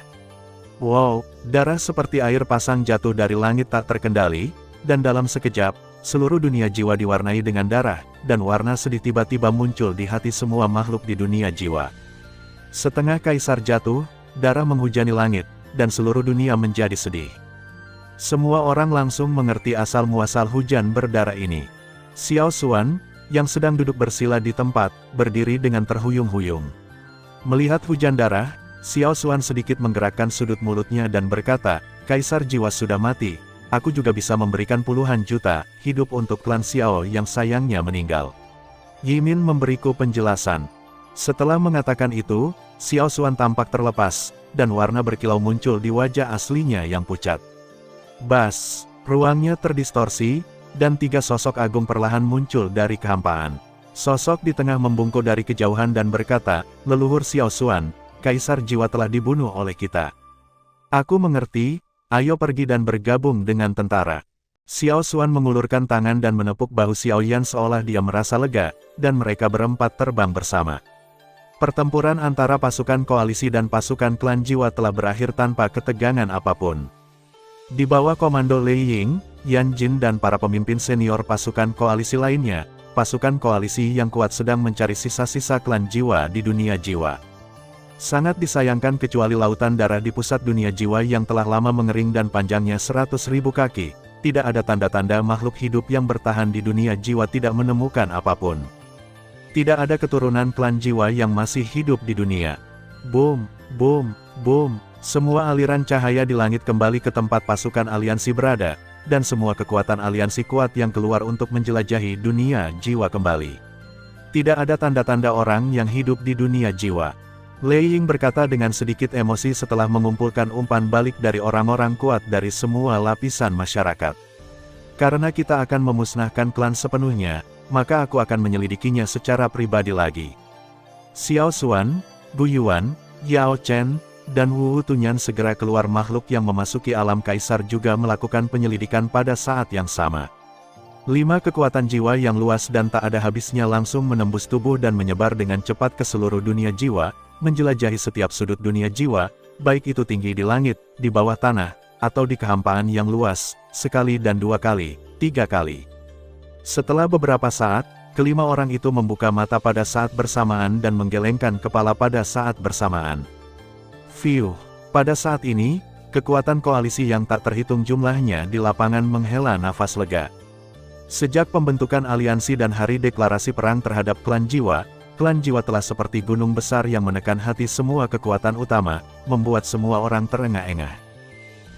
Wow, darah seperti air pasang jatuh dari langit tak terkendali, dan dalam sekejap, seluruh dunia jiwa diwarnai dengan darah, dan warna sedih tiba-tiba muncul di hati semua makhluk di dunia jiwa. Setengah kaisar jatuh, darah menghujani langit, dan seluruh dunia menjadi sedih. Semua orang langsung mengerti asal-muasal hujan berdarah ini. Xiao Xuan, yang sedang duduk bersila di tempat, berdiri dengan terhuyung-huyung. Melihat hujan darah, Xiao Xuan sedikit menggerakkan sudut mulutnya dan berkata, "Kaisar jiwa sudah mati, aku juga bisa memberikan puluhan juta hidup untuk klan Xiao yang sayangnya meninggal." Yimin memberiku penjelasan. Setelah mengatakan itu, Xiao Xuan tampak terlepas, dan warna berkilau muncul di wajah aslinya yang pucat. Bas! Ruangnya terdistorsi, dan 3 sosok agung perlahan muncul dari kehampaan. Sosok di tengah membungkuk dari kejauhan dan berkata, "Leluhur Xiao Xuan, Kaisar jiwa telah dibunuh oleh kita. Aku mengerti, ayo pergi dan bergabung dengan tentara." Xiao Xuan mengulurkan tangan dan menepuk bahu Xiao Yan seolah dia merasa lega, dan mereka berempat terbang bersama. Pertempuran antara pasukan koalisi dan pasukan klan jiwa telah berakhir tanpa ketegangan apapun. Di bawah komando Lei Ying, Yan Jin dan para pemimpin senior pasukan koalisi lainnya, pasukan koalisi yang kuat sedang mencari sisa-sisa klan jiwa di dunia jiwa. Sangat disayangkan kecuali lautan darah di pusat dunia jiwa yang telah lama mengering dan panjangnya 100.000 kaki, tidak ada tanda-tanda makhluk hidup yang bertahan di dunia jiwa tidak menemukan apapun. Tidak ada keturunan klan jiwa yang masih hidup di dunia. Boom, boom, boom. Semua aliran cahaya di langit kembali ke tempat pasukan aliansi berada, dan semua kekuatan aliansi kuat yang keluar untuk menjelajahi dunia jiwa kembali. Tidak ada tanda-tanda orang yang hidup di dunia jiwa. Lei Ying berkata dengan sedikit emosi setelah mengumpulkan umpan balik dari orang-orang kuat dari semua lapisan masyarakat. Karena kita akan memusnahkan klan sepenuhnya, maka aku akan menyelidikinya secara pribadi lagi. Xiao Xuan, Gu Yuan, Yao Chen, dan Wu Tunyan segera keluar. Makhluk yang memasuki alam kaisar juga melakukan penyelidikan pada saat yang sama. 5 kekuatan jiwa yang luas dan tak ada habisnya langsung menembus tubuh dan menyebar dengan cepat ke seluruh dunia jiwa, menjelajahi setiap sudut dunia jiwa, baik itu tinggi di langit, di bawah tanah, atau di kehampaan yang luas, sekali dan 2 kali, 3 kali. Setelah beberapa saat, kelima orang itu membuka mata pada saat bersamaan dan menggelengkan kepala pada saat bersamaan. Fiuh, pada saat ini, kekuatan koalisi yang tak terhitung jumlahnya di lapangan menghela nafas lega. Sejak pembentukan aliansi dan hari deklarasi perang terhadap klan jiwa telah seperti gunung besar yang menekan hati semua kekuatan utama, membuat semua orang terengah-engah.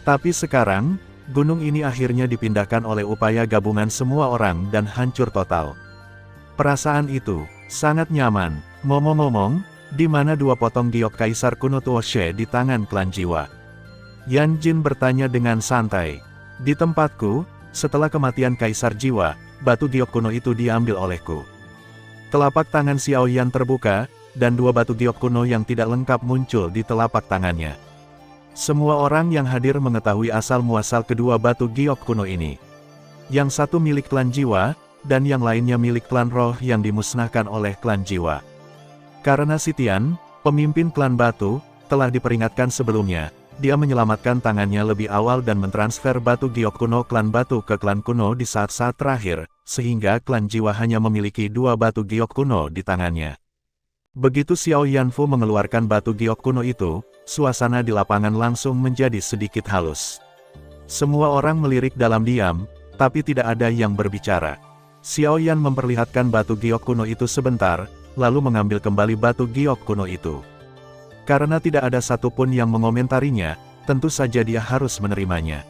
Tapi sekarang, gunung ini akhirnya dipindahkan oleh upaya gabungan semua orang dan hancur total. Perasaan itu sangat nyaman. Ngomong-ngomong, di mana 2 potong giok kaisar kuno Tuoshe di tangan klan jiwa? Yan Jin bertanya dengan santai. Di tempatku, setelah kematian kaisar jiwa, batu giok kuno itu diambil olehku. Telapak tangan Xiao Yan terbuka, dan 2 batu giok kuno yang tidak lengkap muncul di telapak tangannya. Semua orang yang hadir mengetahui asal-muasal kedua batu giok kuno ini. Yang satu milik klan jiwa, dan yang lainnya milik klan roh yang dimusnahkan oleh klan jiwa. Karena Sitian, pemimpin klan batu, telah diperingatkan sebelumnya, dia menyelamatkan tangannya lebih awal dan mentransfer batu giok kuno klan batu ke klan kuno di saat-saat terakhir, sehingga klan jiwa hanya memiliki 2 batu giok kuno di tangannya. Begitu Xiao Yanfu mengeluarkan batu giok kuno itu, suasana di lapangan langsung menjadi sedikit halus. Semua orang melirik dalam diam, tapi tidak ada yang berbicara. Xiao Yan memperlihatkan batu giok kuno itu sebentar, lalu mengambil kembali batu giok kuno itu. Karena tidak ada satupun yang mengomentarinya, tentu saja dia harus menerimanya.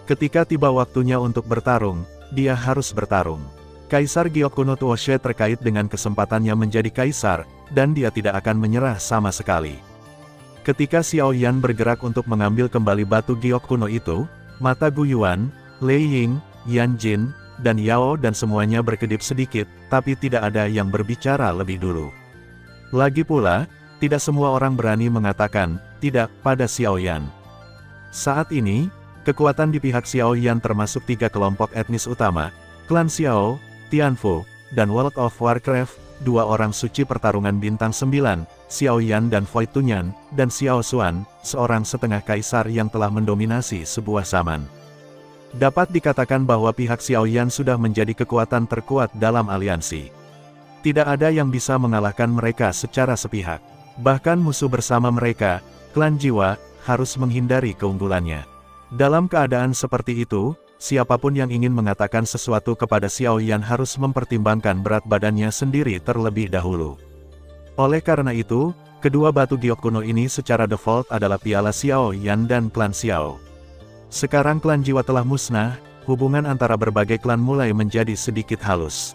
Ketika tiba waktunya untuk bertarung, dia harus bertarung. Kaisar giok kuno Tuoshe terkait dengan kesempatannya menjadi kaisar, dan dia tidak akan menyerah sama sekali. Ketika Xiao Yan bergerak untuk mengambil kembali batu giok kuno itu, mata Gu Yuan, Lei Ying, Yan Jin, dan Yao dan semuanya berkedip sedikit, tapi tidak ada yang berbicara lebih dulu. Lagi pula, tidak semua orang berani mengatakan tidak pada Xiao Yan. Saat ini, kekuatan di pihak Xiao Yan termasuk 3 kelompok etnis utama, klan Xiao, Tianfu, dan World of Warcraft, 2 orang suci pertarungan bintang 9, Xiao Yan dan Voi Tunyan, dan Xiao Xuan, seorang setengah kaisar yang telah mendominasi sebuah zaman. Dapat dikatakan bahwa pihak Xiao Yan sudah menjadi kekuatan terkuat dalam aliansi. Tidak ada yang bisa mengalahkan mereka secara sepihak. Bahkan musuh bersama mereka, klan jiwa, harus menghindari keunggulannya. Dalam keadaan seperti itu, siapapun yang ingin mengatakan sesuatu kepada Xiao Yan harus mempertimbangkan berat badannya sendiri terlebih dahulu. Oleh karena itu, kedua batu giok kuno ini secara default adalah piala Xiao Yan dan klan Xiao. Sekarang klan jiwa telah musnah, hubungan antara berbagai klan mulai menjadi sedikit halus.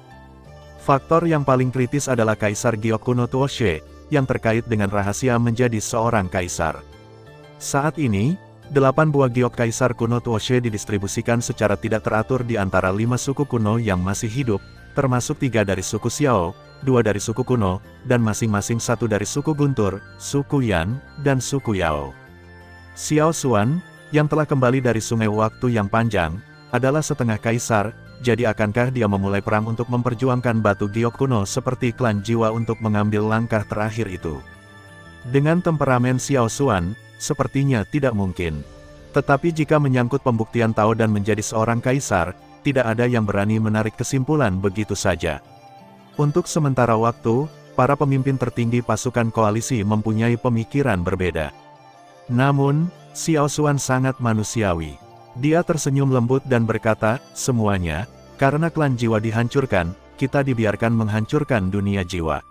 Faktor yang paling kritis adalah Kaisar Giok kuno Tuoshe, yang terkait dengan rahasia menjadi seorang kaisar. Saat ini, 8 buah giok kaisar kuno Tuoshe didistribusikan secara tidak teratur di antara 5 suku kuno yang masih hidup, termasuk 3 dari suku Xiao, 2 dari suku kuno, dan masing-masing 1 dari suku Guntur, suku Yan, dan suku Yao. Xiao Xuan, yang telah kembali dari sungai waktu yang panjang, adalah setengah kaisar, jadi akankah dia memulai perang untuk memperjuangkan batu giok kuno seperti klan jiwa untuk mengambil langkah terakhir itu? Dengan temperamen Xiao Xuan, sepertinya tidak mungkin. Tetapi jika menyangkut pembuktian Tao dan menjadi seorang kaisar, tidak ada yang berani menarik kesimpulan begitu saja. Untuk sementara waktu, para pemimpin tertinggi pasukan koalisi mempunyai pemikiran berbeda. Namun, Xiao Xuan sangat manusiawi. Dia tersenyum lembut dan berkata, semuanya, karena klan jiwa dihancurkan, kita dibiarkan menghancurkan dunia jiwa.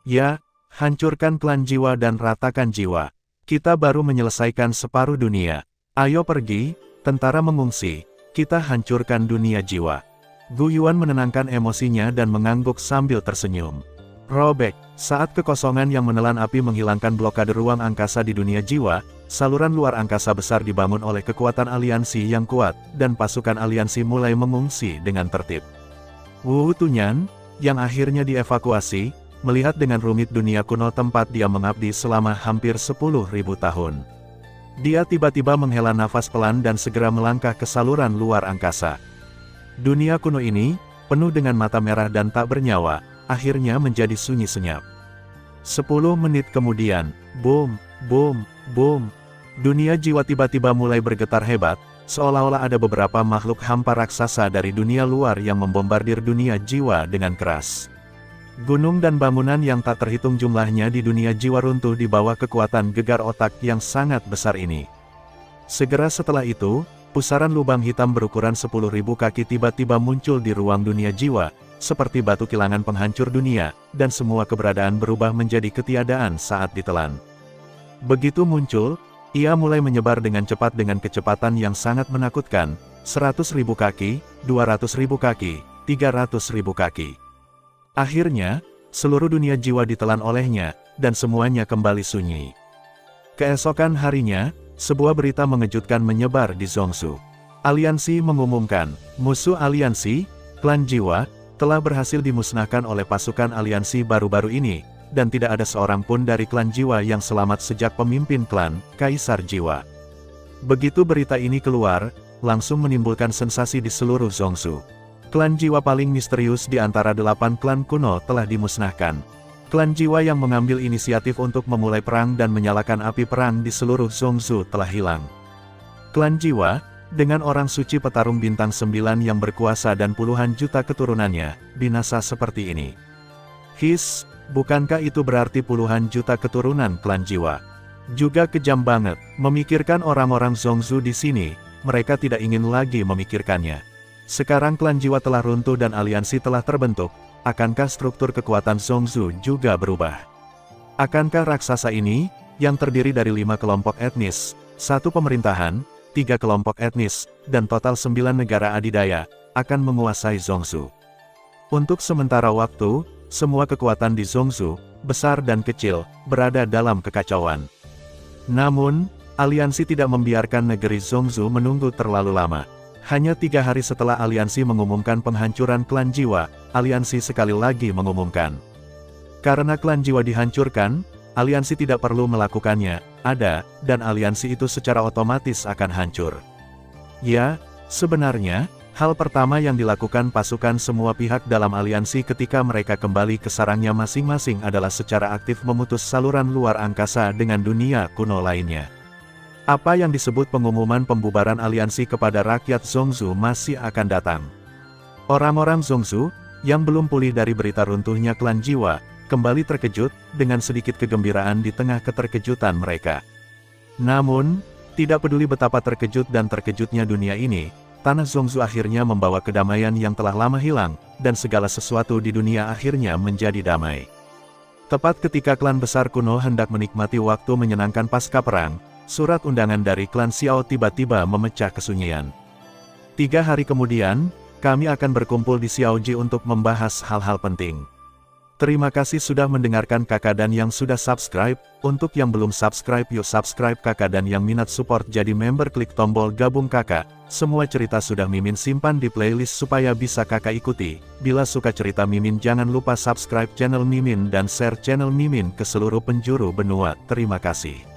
Ya, hancurkan klan jiwa dan ratakan jiwa. Kita baru menyelesaikan separuh dunia. Ayo pergi, tentara mengungsi, kita hancurkan dunia jiwa. Gu Yuan menenangkan emosinya dan mengangguk sambil tersenyum. Robek, saat kekosongan yang menelan api menghilangkan blokade ruang angkasa di dunia jiwa, saluran luar angkasa besar dibangun oleh kekuatan aliansi yang kuat, dan pasukan aliansi mulai mengungsi dengan tertib. Wu Tunyan, yang akhirnya dievakuasi, melihat dengan rumit dunia kuno tempat dia mengabdi selama hampir 10.000 tahun. Dia tiba-tiba menghela nafas pelan dan segera melangkah ke saluran luar angkasa. Dunia kuno ini, penuh dengan mata merah dan tak bernyawa, akhirnya menjadi sunyi senyap. 10 menit kemudian, boom, boom, boom. Dunia jiwa tiba-tiba mulai bergetar hebat, seolah-olah ada beberapa makhluk hampa raksasa dari dunia luar yang membombardir dunia jiwa dengan keras. Gunung dan bangunan yang tak terhitung jumlahnya di dunia jiwa runtuh di bawah kekuatan gegar otak yang sangat besar ini. Segera setelah itu, pusaran lubang hitam berukuran 10.000 kaki tiba-tiba muncul di ruang dunia jiwa, seperti batu kilangan penghancur dunia, dan semua keberadaan berubah menjadi ketiadaan saat ditelan. Begitu muncul, ia mulai menyebar dengan cepat dengan kecepatan yang sangat menakutkan, 100.000 kaki, 200.000 kaki, 300.000 kaki. Akhirnya, seluruh dunia jiwa ditelan olehnya, dan semuanya kembali sunyi. Keesokan harinya, sebuah berita mengejutkan menyebar di Zhongzhou. Aliansi mengumumkan, musuh aliansi, klan jiwa, telah berhasil dimusnahkan oleh pasukan aliansi baru-baru ini, dan tidak ada seorang pun dari klan jiwa yang selamat sejak pemimpin klan, Kaisar Jiwa. Begitu berita ini keluar, langsung menimbulkan sensasi di seluruh Zhongzhou. Klan jiwa paling misterius di antara 8 klan kuno telah dimusnahkan. Klan jiwa yang mengambil inisiatif untuk memulai perang dan menyalakan api perang di seluruh Zhongzhou telah hilang. Klan jiwa, dengan orang suci petarung bintang 9 yang berkuasa dan puluhan juta keturunannya, binasa seperti ini. His, bukankah itu berarti puluhan juta keturunan klan jiwa? Juga kejam banget, memikirkan orang-orang Zhongzhou di sini, mereka tidak ingin lagi memikirkannya. Sekarang klan jiwa telah runtuh dan aliansi telah terbentuk, akankah struktur kekuatan Zhongzhou juga berubah? Akankah raksasa ini, yang terdiri dari 5 kelompok etnis, 1 pemerintahan, 3 kelompok etnis, dan total 9 negara adidaya, akan menguasai Zhongzhou? Untuk sementara waktu, semua kekuatan di Zhongzhou, besar dan kecil, berada dalam kekacauan. Namun, aliansi tidak membiarkan negeri Zhongzhou menunggu terlalu lama. Hanya 3 hari setelah aliansi mengumumkan penghancuran klan jiwa, aliansi sekali lagi mengumumkan. Karena klan jiwa dihancurkan, aliansi tidak perlu melakukannya, dan aliansi itu secara otomatis akan hancur. Ya, sebenarnya, hal pertama yang dilakukan pasukan semua pihak dalam aliansi ketika mereka kembali ke sarangnya masing-masing adalah secara aktif memutus saluran luar angkasa dengan dunia kuno lainnya. Apa yang disebut pengumuman pembubaran aliansi kepada rakyat Zhongzhou masih akan datang. Orang-orang Zhongzhou, yang belum pulih dari berita runtuhnya klan jiwa, kembali terkejut, dengan sedikit kegembiraan di tengah keterkejutan mereka. Namun, tidak peduli betapa terkejut dan terkejutnya dunia ini, tanah Zhongzhou akhirnya membawa kedamaian yang telah lama hilang, dan segala sesuatu di dunia akhirnya menjadi damai. Tepat ketika klan besar kuno hendak menikmati waktu menyenangkan pasca perang, surat undangan dari klan Xiao tiba-tiba memecah kesunyian. 3 hari kemudian, kami akan berkumpul di Xiaoji untuk membahas hal-hal penting. Terima kasih sudah mendengarkan kakak dan yang sudah subscribe. Untuk yang belum subscribe yuk subscribe kakak, dan yang minat support jadi member klik tombol gabung kakak. Semua cerita sudah Mimin simpan di playlist supaya bisa kakak ikuti. Bila suka cerita Mimin jangan lupa subscribe channel Mimin dan share channel Mimin ke seluruh penjuru benua. Terima kasih.